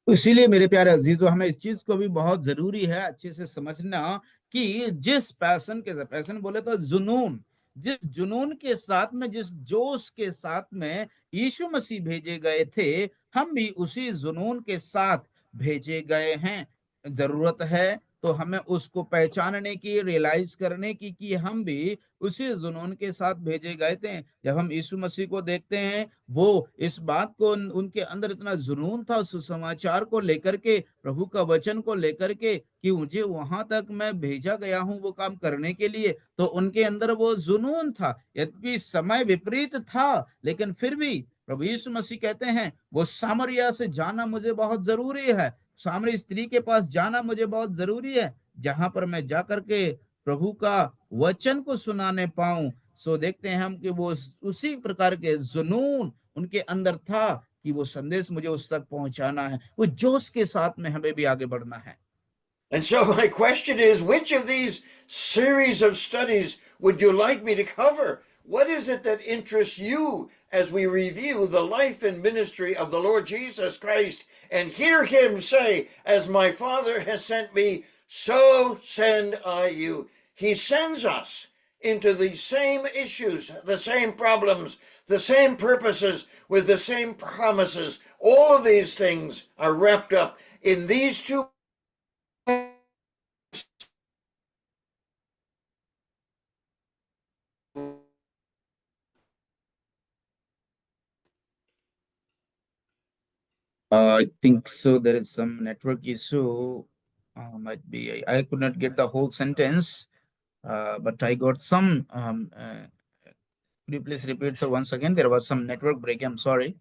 इसीलिए मेरे प्यारे अजीजों, हमें इस चीज को भी बहुत जरूरी है अच्छे से समझना कि जिस पैशन बोले तो जुनून, जिस जुनून के साथ में, जिस जोश के साथ में यीशु मसीह भेजे गए थे, हम भी उसी जुनून के साथ भेजे गए हैं। जरूरत है तो हमें उसको पहचानने की, रियलाइज करने की कि हम भी उसी जुनून के साथ भेजे गए थे। जब हम यीशु मसीह को देखते हैं, वो इस बात को उनके अंदर इतना जुनून था सुसमाचार को लेकर के, प्रभु का वचन को लेकर के, कि मुझे वहां तक मैं भेजा गया हूं वो काम करने के लिए। तो उनके अंदर वो जुनून था, यद्यपि समय विपरीत था, लेकिन फिर भी प्रभु यीशु मसीह कहते हैं वो सामरिया से जाना मुझे बहुत जरूरी है, सामरी स्त्री के पास जाना मुझे बहुत जरूरी है, जहां पर मैं जाकर के प्रभु का वचन को सुनाने पाऊं। सो देखते हैं हम कि वो उसी प्रकार के जुनून उनके अंदर था कि वो संदेश मुझे उस तक पहुंचाना है, वो जोश के साथ में हमें भी आगे बढ़ना है। And so my question is, which of these series of studies would you like me to cover? What is it that interests you as we review the life and ministry of the Lord Jesus Christ and hear him say, as my Father has sent me, so send I you. He sends us into the same issues, the same problems, the same purposes, with the same promises. All of these things are wrapped up in these two. I think so. There is some network issue. Might be I could not get the whole sentence, but I got some. Could you please repeat? So once again, there was some network break. I'm sorry.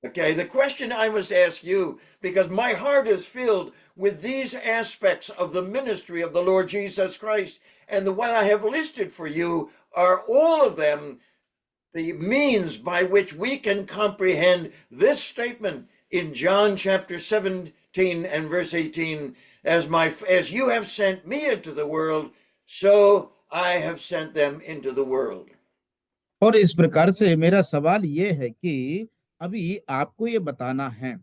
Okay, the question I must ask you, because my heart is filled with these aspects of the ministry of the Lord Jesus Christ, and the one I have listed for you are all of them the means by which we can comprehend this statement in John chapter 17 and verse 18, as you have sent me into the world, so I have sent them into the world. और इस प्रकार से मेरा सवाल ये है कि अभी आपको ये बताना है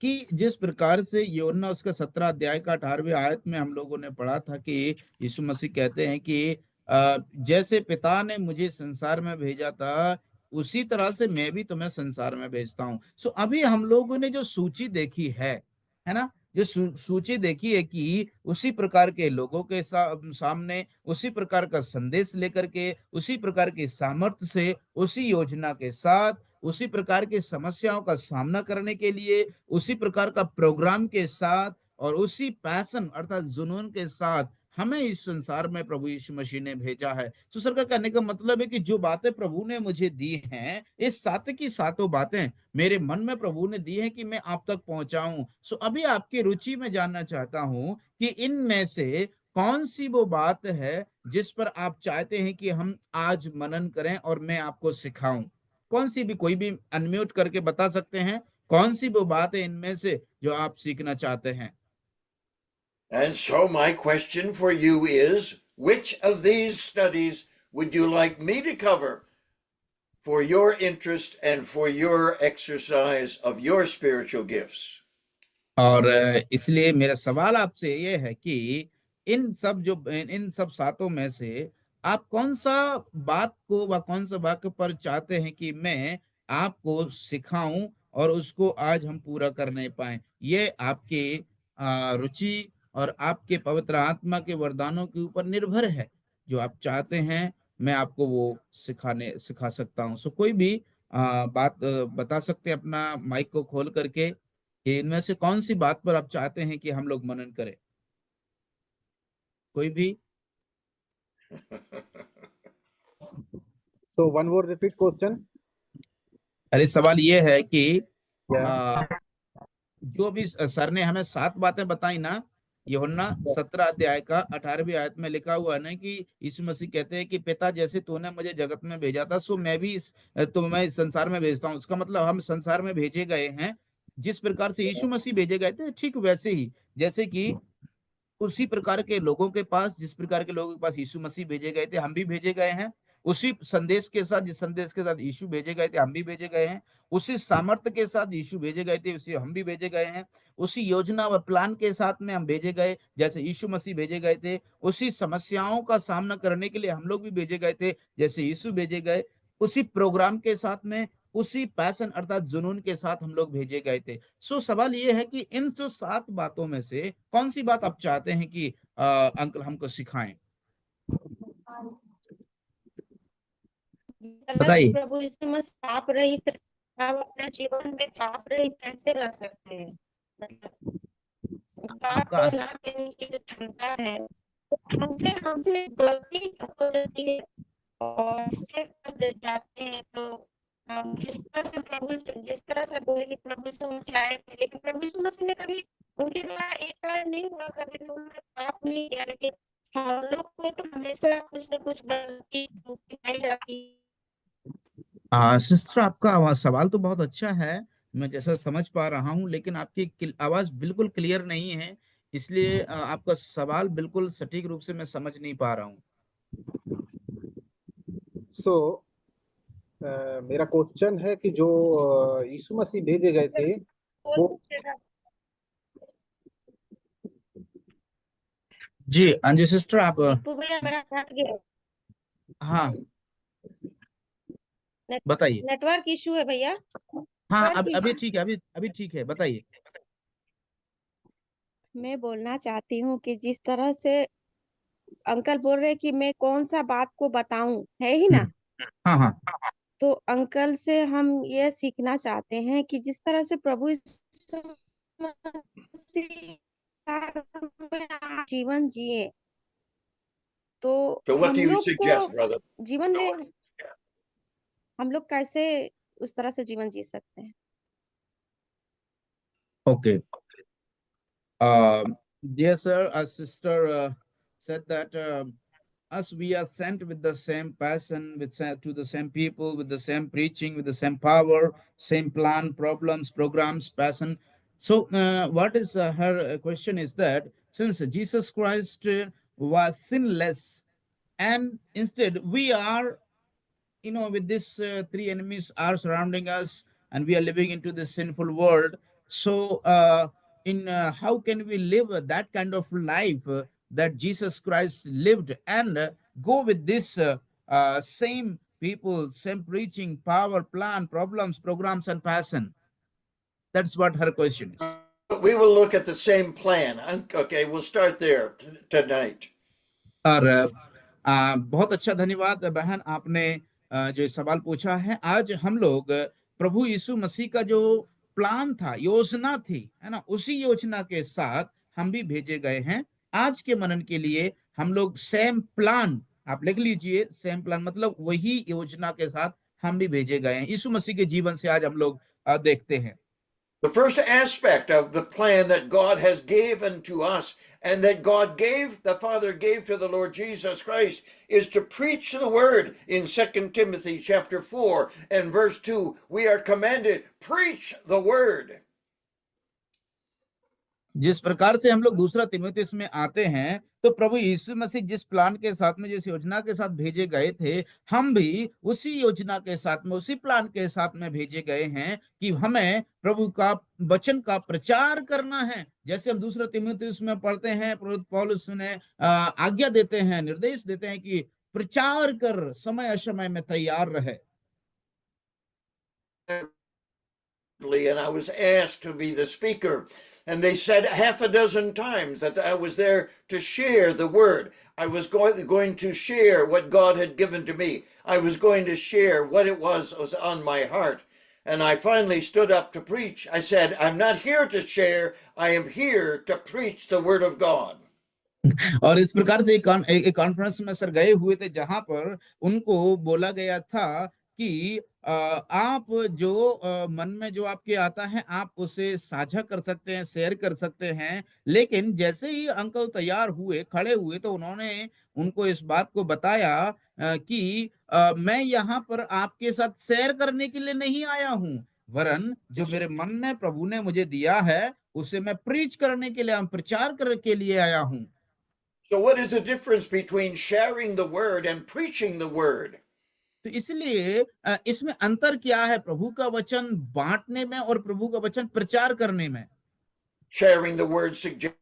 कि जिस प्रकार से यूहन्ना उसका 17 अध्याय का 18वें आयत में हम लोगों ने पढ़ा था कि यीशु मसीह कहते हैं कि जैसे पिता ने मुझे संसार में भेजा था, उसी तरह से मैं भी तुम्हें संसार में भेजता हूँ। सो अभी हम लोगों ने जो सूची देखी है ना, जो सूची देखी है कि उसी प्रकार के लोगों के सामने उसी प्रकार का संदेश लेकर के, उसी प्रकार के सामर्थ्य से, उसी योजना के साथ, उसी प्रकार की समस्याओं का सामना करने के लिए, उसी प्रकार का प्रोग्राम के साथ और उसी पैशन अर्थात जुनून के साथ हमें इस संसार में प्रभु यीशु मसीह ने भेजा है। तो सर का कहने का मतलब है कि जो बातें प्रभु ने मुझे दी हैं, ये सात की सातों बातें मेरे मन में प्रभु ने दी हैं कि मैं आप तक पहुंचाऊं। सो अभी आपकी रुचि में जानना चाहता हूं कि इनमें से कौन सी वो बात है जिस पर आप चाहते हैं कि हम आज मनन करें और मैं आपको सिखाऊं। कौन सी भी, कोई भी अनम्यूट करके बता सकते हैं कौन सी वो बात है इनमें से जो आप सीखना चाहते हैं। And so my question for you is, which of these studies would you like me to cover for your interest and for your exercise of your spiritual gifts? और इसलिए मेरा सवाल आपसे ये है कि इन सब सातों में से आप कौन सा बात को व कौन सा वाक्य पर चाहते हैं कि मैं आपको सिखाऊं और उसको आज हम पूरा करने पाए। ये आपके रुचि और आपके पवित्र आत्मा के वरदानों के ऊपर निर्भर है। जो आप चाहते हैं मैं आपको वो सिखा सकता हूँ। सो कोई भी बात बता सकते हैं अपना माइक को खोल करके कि इनमें से कौन सी बात पर आप चाहते हैं कि हम लोग मनन करें। कोई भी। So one more repeat question. अरे सवाल ये है कि Yeah. जो भी सर ने हमें 7 बातें बताई ना, यूहन्ना 17 अध्याय का 18वीं आयत में लिखा हुआ है ना कि यीशु मसीह कहते हैं कि पिता जैसे तूने मुझे जगत में भेजा था, सो मैं भी तुम्हें इस संसार में भेजता हूँ। उसका मतलब हम संसार में भेजे गए हैं जिस प्रकार से यीशु मसीह भेजे गए थे, ठीक वैसे ही, जैसे कि उसी प्रकार के लोगों के पास, जिस प्रकार के लोगों के पास यीशु मसीह भेजे गए थे, हम भी भेजे गए हैं। उसी संदेश के साथ, जिस संदेश के साथ यीशु भेजे गए थे, हम भी भेजे गए हैं। उसी सामर्थ्य के साथ यीशु भेजे गए थे, उसी हम भी भेजे गए हैं। उसी योजना व प्लान के साथ में हम भेजे गए, जैसे यीशु मसीह भेजे गए थे। उसी समस्याओं का सामना करने के लिए हम लोग भी भेजे गए थे, जैसे यीशु भेजे गए। उसी प्रोग्राम के साथ में, उसी पैशन अर्थात जुनून के साथ हम लोग भेजे गए थे। सो सवाल ये है कि इन जो 7 बातों में से कौन सी बात आप चाहते हैं कि अंकल हमको सिखाएं? तरह से बताइए। प्रभु यीशु मसीह पाप रहित, हम अपने जीवन में पाप रहित कैसे रह सकते हैं? मतलब पाप आपका ना करने की जो क्षमता है, हमसे हमसे गलती हो जाती है और इससे कर जाते हैं। तो हम जिस तरह से बोले कि प्रभु यीशु मसीह आए थे, लेकिन प्रभु यीशु मसीह ने कभी उनके द्वारा एक कार्य नहीं हुआ, कभी भी उन्होंने पाप नहीं किया, लेकिन हम लोग को तो हमेशा कुछ न कुछ गलती पाई जाती है। सिस्टर, आपका सवाल तो बहुत अच्छा है, मैं जैसा समझ पा रहा हूँ, लेकिन आपकी आवाज बिल्कुल क्लियर नहीं है, इसलिए आपका सवाल बिल्कुल सटीक रूप से मैं समझ नहीं पा रहा हूँ। सो मेरा क्वेश्चन है कि जो यीशु मसीह भेजे गए थे वो जी हाँ जी सिस्टर, आप दीपू भैया मेरा कट गया। हाँ बताइए। नेटवर्क इशू है भैया। हाँ, नेटवर्क अभी इशू। ठीक है, अभी ठीक है, बताइए। मैं बोलना चाहती हूँ कि जिस तरह से अंकल बोल रहे कि मैं कौन सा बात को बताऊं, है ही ना? हाँ हाँ। तो अंकल से हम ये सीखना चाहते हैं कि जिस तरह से प्रभु यीशु मसीह में जीवन जिए, तो So, what हम do you लोग suggest, को brother? जीवन में हम लोग कैसे उस तरह से जीवन जी सकते हैं? Okay. Dear sir, our sister said that us we are sent with the same passion, to the same people, with the same preaching, with the same power, same plan, problems, programs, passion. So, what is her question is that since Jesus Christ was sinless, and instead we are, with these three enemies are surrounding us, and we are living into this sinful world. So in how can we live that kind of life that Jesus Christ lived, and go with this same people, same preaching, power, plan, problems, programs, and passion? That's what her question is. We will look at the same plan. Okay, we'll start there tonight. और बहुत अच्छा, धन्यवाद बहन, आपने जो सवाल पूछा है। आज हम लोग प्रभु यीशु मसीह का जो प्लान था, योजना थी, है ना, उसी योजना के साथ हम भी भेजे गए हैं। आज के मनन के लिए हम लोग सेम प्लान, आप लिख लीजिए, सेम प्लान मतलब वही योजना के साथ हम भी भेजे गए हैं। यीशु मसीह के जीवन से आज हम लोग देखते हैं। The first aspect of the plan that God has given to us and that the Father gave to the Lord Jesus Christ is to preach the word. In 2 Timothy chapter 4 and verse 2, we are commanded, preach the word. जिस प्रकार से हम लोग दूसरा तिमुथियुस में आते हैं, तो प्रभु यीशु मसीह जिस प्लान के साथ में, जिस योजना के साथ भेजे गए थे, हम भी उसी योजना के साथ में, उसी प्लान के साथ में भेजे गए हैं कि हमें प्रभु का वचन का प्रचार करना है। जैसे हम दूसरा तिमुथियुस में पढ़ते हैं, पौलुस ने आज्ञा देते हैं, निर्देश देते हैं कि प्रचार कर, समय अशमय में तैयार रहे। And I was asked to be the speaker. And they said half a dozen times that I was there to share the word. I was going to share what God had given to me. I was going to share what it was on my heart. And I finally stood up to preach. I said, I'm not here to share. I am here to preach the word of God. और इस प्रकार से एक कॉन्फ्रेंस में सर गए हुए थे, जहां पर उनको बोला गया था कि आप जो मन में जो आपके आता है, आप उसे साझा कर सकते हैं, शेयर कर सकते हैं। लेकिन जैसे ही अंकल तैयार हुए, खड़े हुए, तो उन्होंने उनको इस बात को बताया कि मैं यहाँ पर आपके साथ शेयर करने के लिए नहीं आया हूँ, वरन जो मेरे मन में प्रभु ने मुझे दिया है उसे मैं प्रीच करने के लिए, प्रचार करने के लिए आया हूं। So, what is the difference between sharing the word and preaching the word? तो इसलिए इसमें अंतर क्या है प्रभु का वचन बांटने में और प्रभु का वचन प्रचार करने में? Sharing the word suggests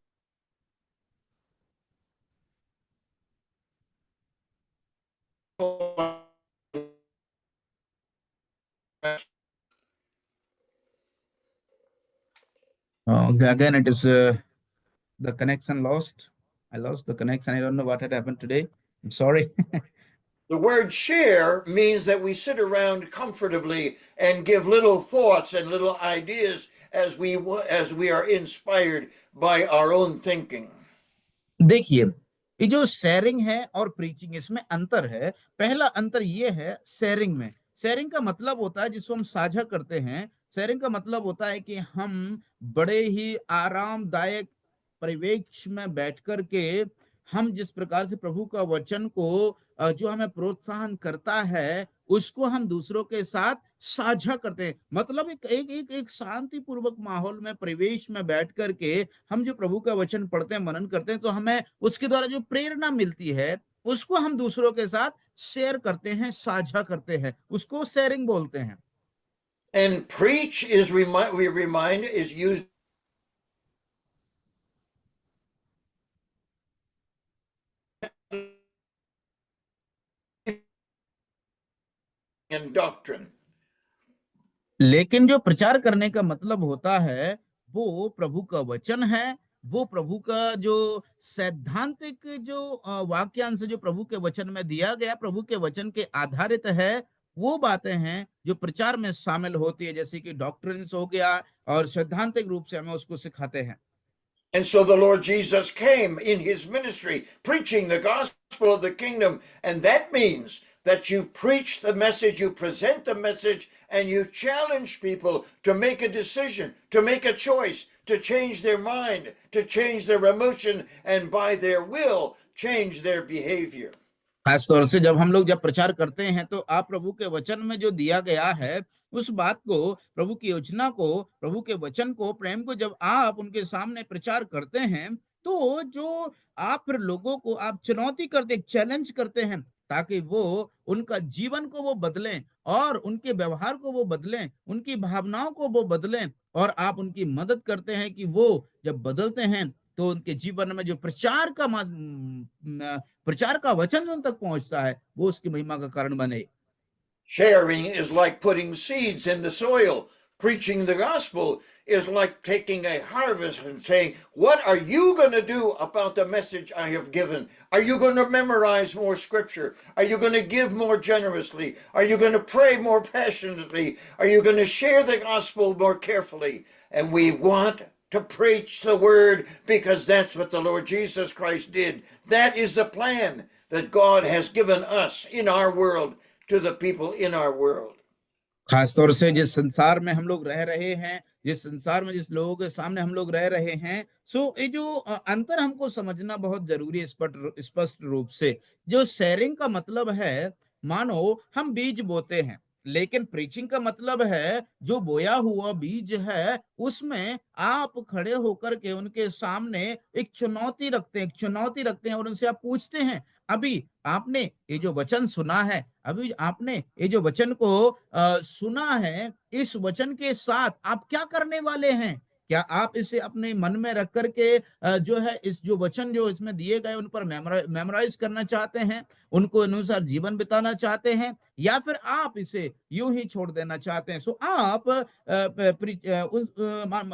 Again, it is the connection lost. I lost the connection. I don't know what had happened today. I'm sorry. the word share means that we sit around comfortably and give little thoughts and little ideas as we are inspired by our own thinking. देखिए, ये जो शेयरिंग है और प्रीचिंग, इसमें अंतर है। पहला अंतर ये है शेयरिंग में। शेयरिंग का मतलब होता है जिसको हम साझा करते हैं। शेयरिंग का मतलब होता है कि हम बड़े ही आरामदायक परिवेश में बैठ कर के हम जिस प्रकार से प्रभु का वचन को जो हमें प्रोत्साहन करता है उसको हम दूसरों के साथ साझा करते हैं। मतलब एक शांति पूर्वक माहौल में, परिवेश में बैठ करके हम जो प्रभु का वचन पढ़ते हैं, मनन करते हैं, तो हमें उसके द्वारा जो प्रेरणा मिलती है उसको हम दूसरों के साथ शेयर करते हैं, साझा करते हैं, उसको शेयरिंग बोलते हैं। And preach is is used in doctrine. लेकिन जो प्रचार करने का मतलब होता है वो प्रभु का वचन है, वो प्रभु का जो सैद्धांतिक जो वाक्यांश जो प्रभु के वचन में दिया गया, प्रभु के वचन के आधारित है, वो बातें हैं जो प्रचार में शामिल होती है, जैसे कि डॉक्ट्रिन्स हो गया और सैद्धांतिक रूप से हमें उसको सिखाते हैं। And so the Lord Jesus came in his ministry preaching the gospel of the kingdom, and that means that you preach the message, you present the message, and you challenge people to make a decision, to make a choice, to change their mind, to change their emotion, and by their will, change their behavior. खास तौर से जब प्रचार करते हैं तो आप प्रभु के वचन में जो दिया गया है उस बात को, प्रभु की योजना को, प्रभु के वचन को, प्रेम को जब आप उनके सामने प्रचार करते हैं तो जो आप फिर लोगों को आप चुनौती करते, चैलेंज करते हैं ताकि वो उनका जीवन को वो बदलें और उनके व्यवहार को वो बदलें, उनकी भावनाओं को वो बदलें, और आप उनकी मदद करते हैं कि वो जब बदलते हैं तो उनके जीवन में जो प्रचार का वचन उन तक पहुंचता है वो उसकी महिमा का कारण बने। Sharing is like putting seeds in the soil. Preaching the gospel is like taking a harvest and saying, what are you going to do about the message I have given? Are you going to memorize more scripture? Are you going to give more generously? Are you going to pray more passionately? Are you going to share the gospel more carefully? And we want to preach the word because that's what the Lord Jesus Christ did. That is the plan that God has given us in our world to the people in our world. खास तौर से जिस संसार में हम लोग रह रहे हैं, जिस संसार में जिस लोगों के सामने हम लोग रह रहे हैं, सो ये जो अंतर हमको समझना बहुत जरूरी है स्पष्ट रूप से। जो शेयरिंग का मतलब है, मानो हम बीज बोते हैं, लेकिन प्रीचिंग का मतलब है जो बोया हुआ बीज है उसमें आप खड़े होकर के उनके सामने एक चुनौती रखते हैं और उनसे आप पूछते हैं, अभी आपने ये जो वचन सुना है, अभी आपने ये जो वचन को सुना है, इस वचन के साथ आप क्या करने वाले हैं? क्या आप इसे अपने मन में रख करके जो है इस जो वचन जो इसमें दिए गए उन पर मेमोराइज करना चाहते हैं, उनको अनुसार जीवन बिताना चाहते हैं, या फिर आप इसे यूं ही छोड़ देना चाहते हैं? सो आप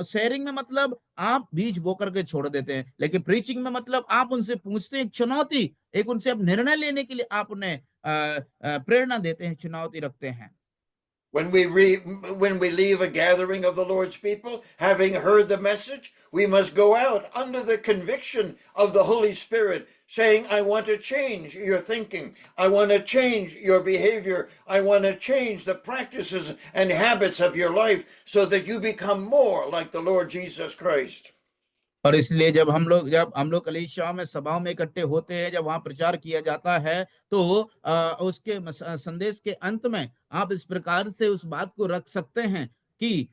शेयरिंग में मतलब आप बीज बो करके छोड़ देते हैं, लेकिन प्रीचिंग में मतलब आप उनसे पूछते हैं, एक चुनौती, एक उनसे अब निर्णय लेने के लिए आप उन्हें प्रेरणा देते हैं, चुनौती रखते हैं। When we leave a gathering of the Lord's people, having heard the message, we must go out under the conviction of the Holy Spirit, saying, I want to change your thinking. I want to change your behavior. I want to change the practices and habits of your life so that you become more like the Lord Jesus Christ. और इसलिए जब हम लोग कलीसिया में, सभाओं में इकट्ठे होते हैं, जब वहां प्रचार किया जाता है तो उसके संदेश के अंत में आप इस प्रकार से उस बात को रख सकते हैं, कि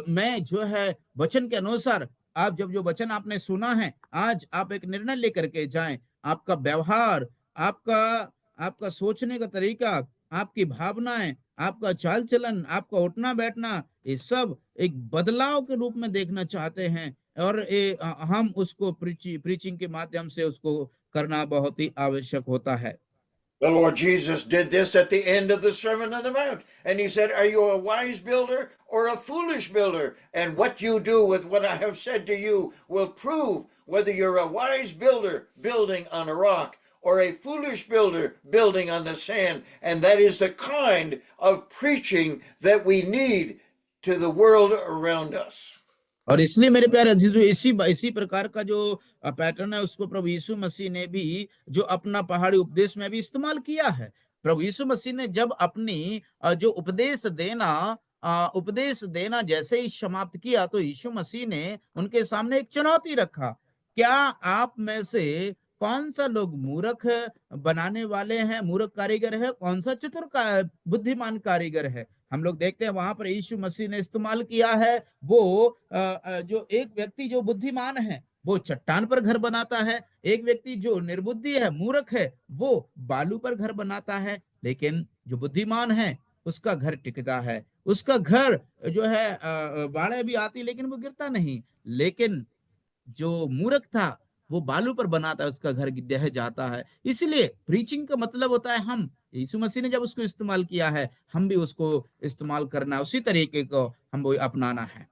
मैं जो है वचन के अनुसार, आप जब जो वचन आपने सुना है, आज आप एक निर्णय लेकर के जाएं। आपका व्यवहार, आपका आपका सोचने का तरीका, आपकी भावनाएं, आपका चाल चलन, आपका उठना बैठना, ये सब एक बदलाव के रूप में देखना चाहते हैं। और हम उसको प्रीचिंग के माध्यम से उसको करना बहुत ही आवश्यक होता है। The Lord Jesus did this at the end of the Sermon on the Mount. And he said, are you a wise builder or a foolish builder? And what you do with what I have said to you will prove whether you're a wise builder building on a rock or a foolish builder building on the sand. And that is the kind of preaching that we need to the world around us. और इसलिए मेरे प्यारे अजीजों, इसी प्रकार का जो पैटर्न है उसको प्रभु यीशु मसीह ने भी जो अपना पहाड़ी उपदेश में भी इस्तेमाल किया है। प्रभु यीशु मसीह ने जब अपनी जो उपदेश देना जैसे ही समाप्त किया, तो यीशु मसीह ने उनके सामने एक चुनौती रखा। क्या आप में से कौन सा लोग मूर्ख बनाने वाले हैं, मूर्ख कारीगर है, कौन सा चतुर बुद्धिमान कारीगर है? हम लोग देखते हैं वहां पर यीशु मसीह ने इस्तेमाल किया है वो जो एक व्यक्ति जो बुद्धिमान है वो चट्टान पर घर बनाता है, एक व्यक्ति जो निर्बुद्धि है, मूर्ख है, वो बालू पर घर बनाता है। लेकिन जो बुद्धिमान है उसका घर टिकता है, उसका घर जो है बाढ़ भी आती लेकिन वो गिरता नहीं। लेकिन जो मूर्ख था वो बालू पर बनाता है, उसका घर ढह जाता है। इसलिए प्रीचिंग का मतलब होता है, हम यीशु मसीह ने जब उसको इस्तेमाल किया है, हम भी उसको इस्तेमाल करना, उसी तरीके को हम वो अपनाना है।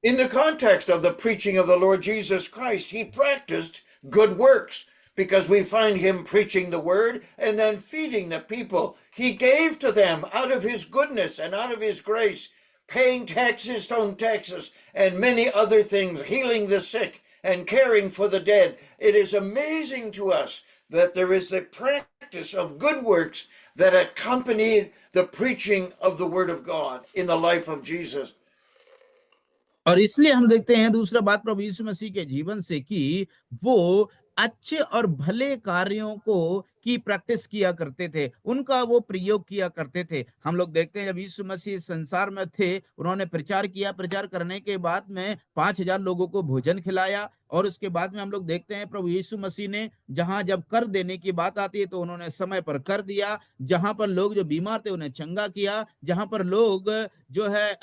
In the context of the preaching of the Lord Jesus Christ, he practiced good works because we find him preaching the word and then feeding the people. He gave to them out of his goodness and out of his grace, paying taxes on taxes and many other things, healing the sick and caring for the dead. It is amazing to us that there is the practice of good works that accompanied the preaching of the word of God in the life of Jesus. और इसलिए हम देखते हैं दूसरा बात प्रभु यीशु मसीह के जीवन से कि वो अच्छे और भले कार्यों को की प्रैक्टिस किया करते थे, उनका वो प्रयोग किया करते थे। हम लोग देखते हैं जब यीशु मसीह संसार में थे, उन्होंने प्रचार किया, प्रचार करने के बाद में 5000 लोगों को भोजन खिलाया। और उसके बाद में हम लोग देखते हैं प्रभु यीशु मसीह ने जहां जब कर देने की बात आती है तो उन्होंने समय पर कर दिया। जहां पर लोग जो बीमार थे उन्हें चंगा किया, जहां पर लोग जो है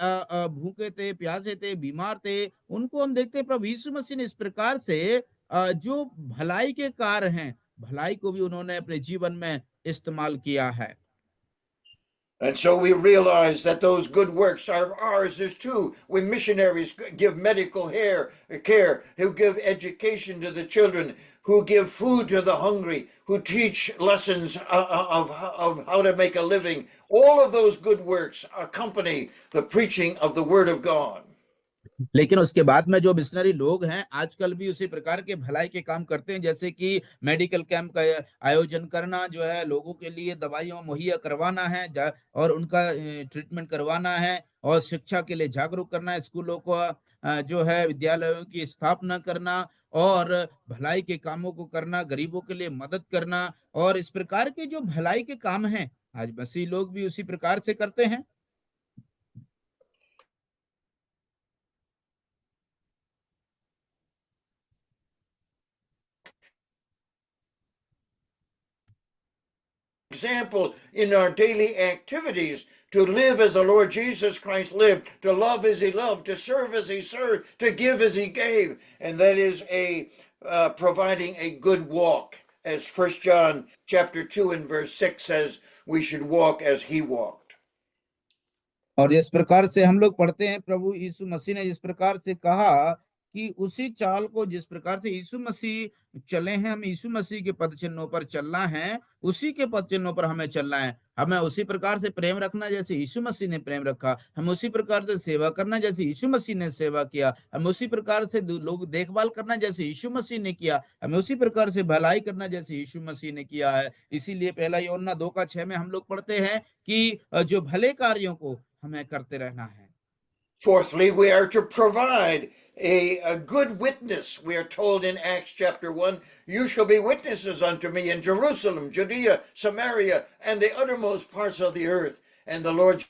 भूखे थे, प्यासे थे, बीमार थे, उनको हम देखते हैं प्रभु यीशु मसीह ने इस प्रकार से जो भलाई के कार्य हैं, भलाई को भी उन्होंने अपने जीवन में इस्तेमाल किया है। And so we realize that those good works are ours as too. When missionaries give medical care, who give education to the children, who give food to the hungry, who teach lessons of how to make a living, all of those good works accompany the preaching of the Word of God. लेकिन उसके बाद में जो मिशनरी लोग हैं आजकल भी उसी प्रकार के भलाई के काम करते हैं, जैसे कि मेडिकल कैंप का आयोजन करना, जो है लोगों के लिए दवाइयां मुहैया करवाना है और उनका ट्रीटमेंट करवाना है, और शिक्षा के लिए जागरूक करना है, स्कूलों को जो है विद्यालयों की स्थापना करना और भलाई के कामों को करना, गरीबों के लिए मदद करना, और इस प्रकार के जो भलाई के काम हैं आज मसीह लोग भी उसी प्रकार से करते हैं। Example in our daily activities to live as the Lord Jesus Christ lived, to love as he loved, to serve as he served, to give as he gave, and that is providing a good walk, as 1 John chapter 2 and verse 6 says, we should walk as he walked. और जिस प्रकार से हम लोग पढ़ते हैं, प्रभु यीशु मसीह ने जिस प्रकार से कहा कि उसी चाल को जिस प्रकार से यीशु मसीह चले हैं, हमें यीशु मसीह के पद चिन्हों पर चलना है, उसी के पद चिन्हों पर हमें चलना है। हमें उसी प्रकार से प्रेम रखना जैसे यीशु मसीह ने प्रेम रखा, हमें उसी प्रकार से सेवा करना जैसे यीशु मसीह ने सेवा किया, हमें उसी प्रकार से लोग देखभाल करना जैसे यीशु मसीह ने किया, हमें उसी प्रकार से भलाई करना जैसे यीशु मसीह ने किया है। इसीलिए पहला यूहन्ना 2:6 में हम लोग पढ़ते हैं कि जो भले कार्यों को हमें करते रहना है। Fourthly, we are to provide a good witness. We are told in Acts chapter 1, you shall be witnesses unto me in Jerusalem, Judea, Samaria, and the uttermost parts of the earth. And the Lord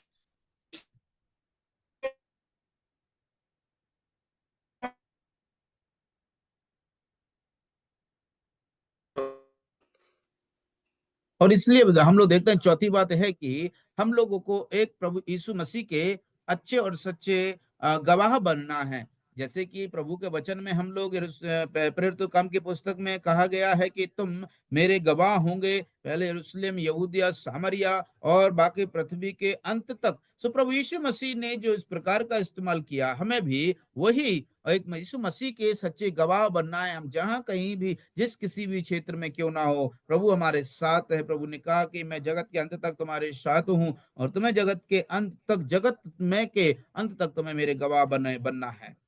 और इसलिए हम लोग देखते हैं चौथी बात है कि हम लोगों को एक प्रभु यीशु मसीह के अच्छे और सच्चे गवाह बनना है। जैसे कि प्रभु के वचन में हम लोग प्रेरितों काम की पुस्तक में कहा गया है कि तुम मेरे गवाह होंगे, पहले यरूशलेम, यहूदिया, सामरिया और बाकी पृथ्वी के अंत तक। सो प्रभु यीशु मसीह ने जो इस प्रकार का इस्तेमाल किया, हमें भी वही एक यीशु मसीह के सच्चे गवाह बनना है। हम जहां कहीं भी, जिस किसी भी क्षेत्र में क्यों ना हो, प्रभु हमारे साथ है। प्रभु ने कहा कि मैं जगत के अंत तक तुम्हारे साथ हूं और तुम्हें जगत के अंत तक, जगत में के अंत तक तुम्हें मेरे गवाह बनना है।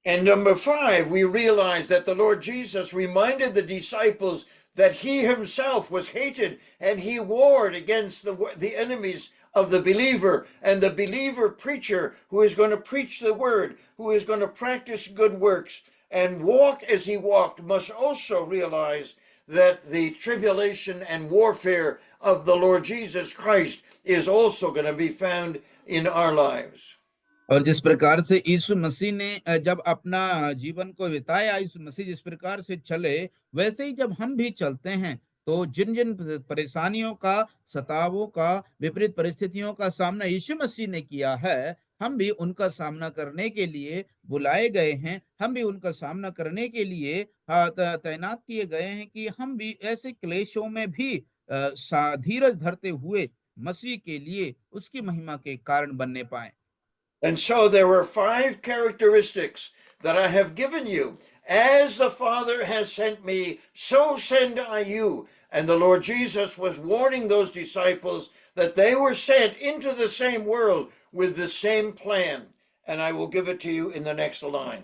And number 5, we realize that the Lord Jesus reminded the disciples that he himself was hated and he warred against the enemies of the believer, and the believer preacher who is going to preach the word, who is going to practice good works and walk as he walked, must also realize that the tribulation and warfare of the Lord Jesus Christ is also going to be found in our lives. और जिस प्रकार से यीशु मसीह ने जब अपना जीवन को बिताया, यीशु मसीह जिस प्रकार से चले, वैसे ही जब हम भी चलते हैं तो जिन जिन परेशानियों का, सतावों का, विपरीत परिस्थितियों का सामना यीशु मसीह ने किया है, हम भी उनका सामना करने के लिए बुलाए गए हैं। हम भी उनका सामना करने के लिए तैनात किए गए हैं कि हम भी ऐसे क्लेशों में भी धीरज धरते हुए मसीह के लिए, उसकी महिमा के कारण बनने पाए। And so there were 5 characteristics that I have given you. As the Father has sent me, so send I you. And the Lord Jesus was warning those disciples that they were sent into the same world with the same plan. And I will give it to you in the next line.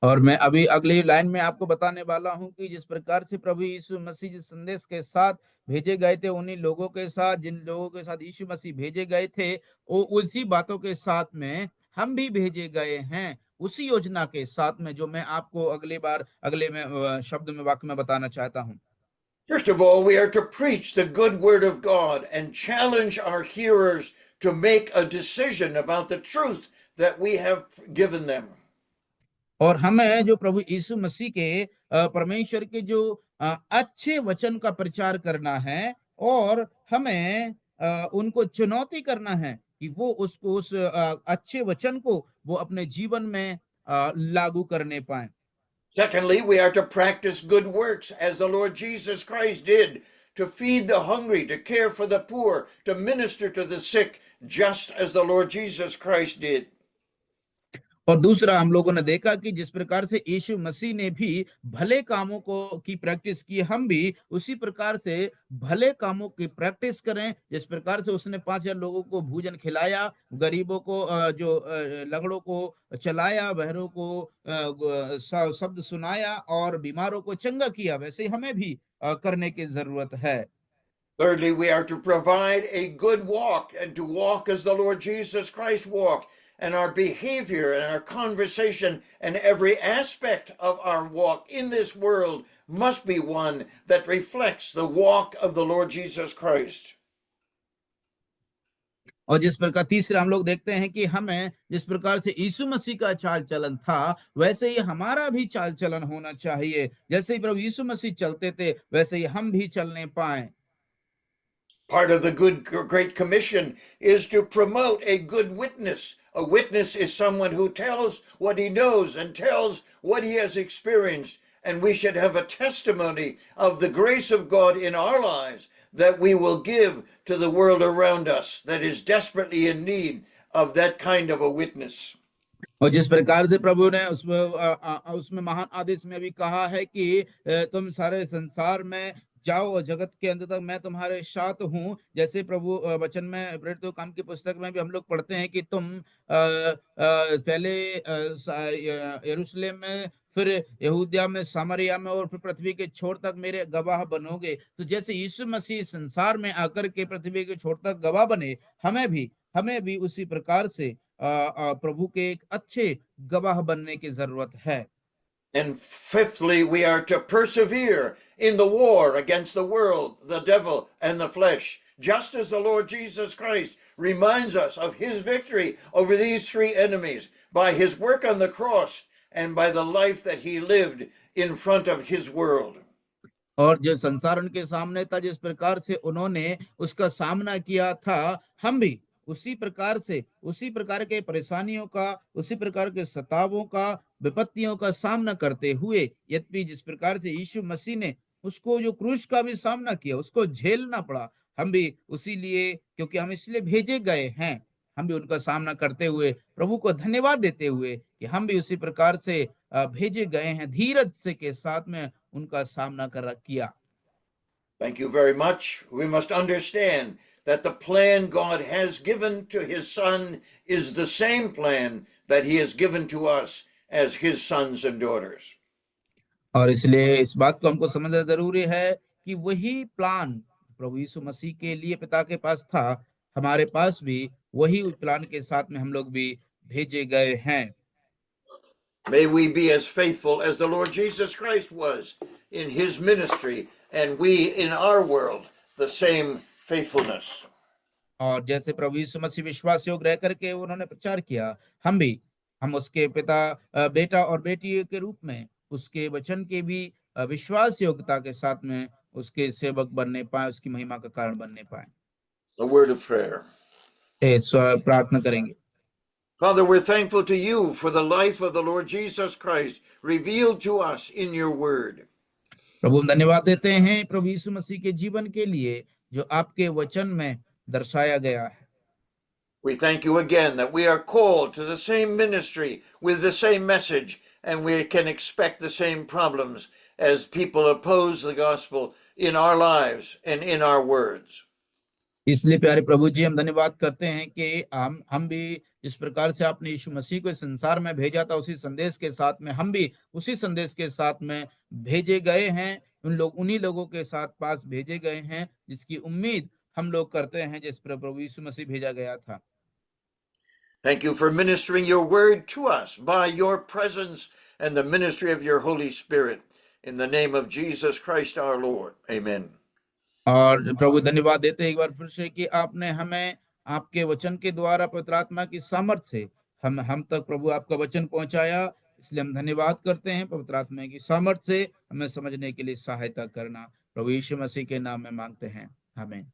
और मैं अभी अगली लाइन में आपको बताने वाला हूं कि जिस प्रकार से प्रभु यीशु मसीह जिस संदेश के साथ भेजे गए थे, उन्हीं लोगों के साथ, जिन लोगों के साथ यीशु मसीह भेजे गए थे, वो उसी बातों के साथ में हम भी भेजे गए हैं, उसी योजना के साथ में, जो मैं आपको अगले में शब्द में, वाक्य में बताना चाहता हूं। First of all, we are to preach the good word of God and challenge our hearers to make a decision about the truth that we have given them. और हमें जो प्रभु यीशु मसीह के परमेश्वर के जो अच्छे वचन का प्रचार करना है, और हमें उनको चुनौती करना है कि वो उस अच्छे वचन को वो अपने जीवन में लागू करने पाए। Secondly, we are to practice good works as the Lord Jesus Christ did, to feed the hungry, to care for the poor, to minister to the sick, just as the Lord Jesus Christ did. और दूसरा, हम लोगों ने देखा कि जिस प्रकार से यीशु मसीह ने भी भले कामों को की प्रैक्टिस की, हम भी उसी प्रकार से भले कामों की प्रैक्टिस करें। जिस प्रकार से उसने 5,000 लोगों को भोजन खिलाया, गरीबों को, जो लंगड़ों को चलाया, बहरों को शब्द सुनाया और बीमारों को चंगा किया, वैसे ही हमें भी करने की जरूरत है। Thirdly, we are to provide a good walk and to walk as the Lord Jesus Christ walked. And our behavior and our conversation and every aspect of our walk in this world must be one that reflects the walk of the Lord Jesus Christ. और जिस प्रकार तीसरा हम लोग देखते हैं कि हमें जिस प्रकार से यीशु मसीह का चाल चलन था, वैसे ही हमारा भी चाल चलन होना चाहिए। जैसे ही प्रभु यीशु मसीह चलते थे, वैसे ही हम भी चलने पाए। Part of the Great Commission is to promote a good witness. A witness is someone who tells what he knows and tells what he has experienced. And we should have a testimony of the grace of God in our lives that we will give to the world around us that is desperately in need of that kind of a witness. और जिस प्रकार से प्रभु ने उसमें महान आदेश में भी कहा है कि तुम सारे संसार में जाओ और जगत के अंत तक मैं तुम्हारे साथ हूँ। जैसे प्रभु वचन में, प्रेरितों काम की पुस्तक में भी हम लोग पढ़ते हैं कि तुम पहले यरूशलेम में, फिर यहूदिया में, सामरिया में और फिर पृथ्वी के छोर तक मेरे गवाह बनोगे। तो जैसे यीशु मसीह संसार में आकर के पृथ्वी के छोर तक गवाह बने, हमें भी उसी प्रकार से प्रभु के एक अच्छे गवाह बनने की जरूरत है। And fifthly, we are to persevere in the war against the world, the devil, and the flesh, just as the Lord Jesus Christ reminds us of his victory over these 3 enemies by his work on the cross and by the life that he lived in front of his world. और जो संसार उनके सामने था, जिस प्रकार से उन्होंने उसका सामना किया था, हम भी उसी प्रकार के परेशानियों का, उसी प्रकार के सतावों का, विपत्तियों का सामना करते हुए, यद्यपि जिस प्रकार से यीशु मसीह ने उसको जो क्रूस का भी सामना किया, उसको झेलना पड़ा, हम भी उसी लिए, क्योंकि हम इसलिए भेजे गए हैं, हम भी उनका सामना करते हुए प्रभु को धन्यवाद देते हुए कि हम भी उसी प्रकार से भेजे गए हैं, धीरज से के साथ में उनका सामना किया। Thank you very much. We must understand that the plan God has given to his son is the same plan that he has given to us as his sons and daughters. और इसलिए इस बात को हमको समझना जरूरी है कि वही प्लान प्रभु यीशु मसीह के लिए पिता के पास था, हमारे पास भी वही प्लान के साथ में हम लोग भी भेजे गए हैं। May we be as faithful as the Lord Jesus Christ was in his ministry, and we in our world the same faithfulness. और जैसे प्रभु यीशु मसीह विश्वास योग्य रह करके उन्होंने प्रचार किया, हम उसके बेटा और बेटी के रूप में उसके वचन के भी विश्वास योग्यता के साथ में उसके सेवक बनने पाए, उसकी महिमा का कारण बनने पाए। A word of prayer. प्रार्थना करेंगे। Father, we're thankful to you for the life of the Lord Jesus Christ revealed to us in your word. प्रभु हम धन्यवाद देते हैं प्रभु यीशु मसीह के जीवन के लिए जो आपके वचन में दर्शाया गया है। We thank you again that we are called to the same ministry with the same message, and we can expect the same problems as people oppose the gospel in our lives and in our words. इसलिए प्यारे प्रभु जी, हम धन्यवाद करते हैं कि हम भी जिस प्रकार से आपने यीशु मसीह को इस संसार में भेजा था, उसी संदेश के साथ में हम भी उसी संदेश के साथ में भेजे गए हैं, उन्हीं लोगों के साथ पास भेजे गए हैं जिसकी उम्मीद हम लोग करते हैं, जिस पर प्रभु यीशु मसीह भेजा गया था। Thank you for ministering your word to us by your presence and the ministry of your Holy Spirit. In the name of Jesus Christ our Lord. Amen. और प्रभु धन्यवाद देते हैं एक बार फिर से कि आपने हमें आपके वचन के द्वारा पवित्र आत्मा की सामर्थ्य से हम तक प्रभु आपका वचन पहुंचाया। इसलिए हम धन्यवाद करते हैं, पवित्र आत्मा की सामर्थ्य से हमें समझने के लिए सहायता करना। प्रभु यीशु मसीह के नाम में मांगते हैं, आमीन।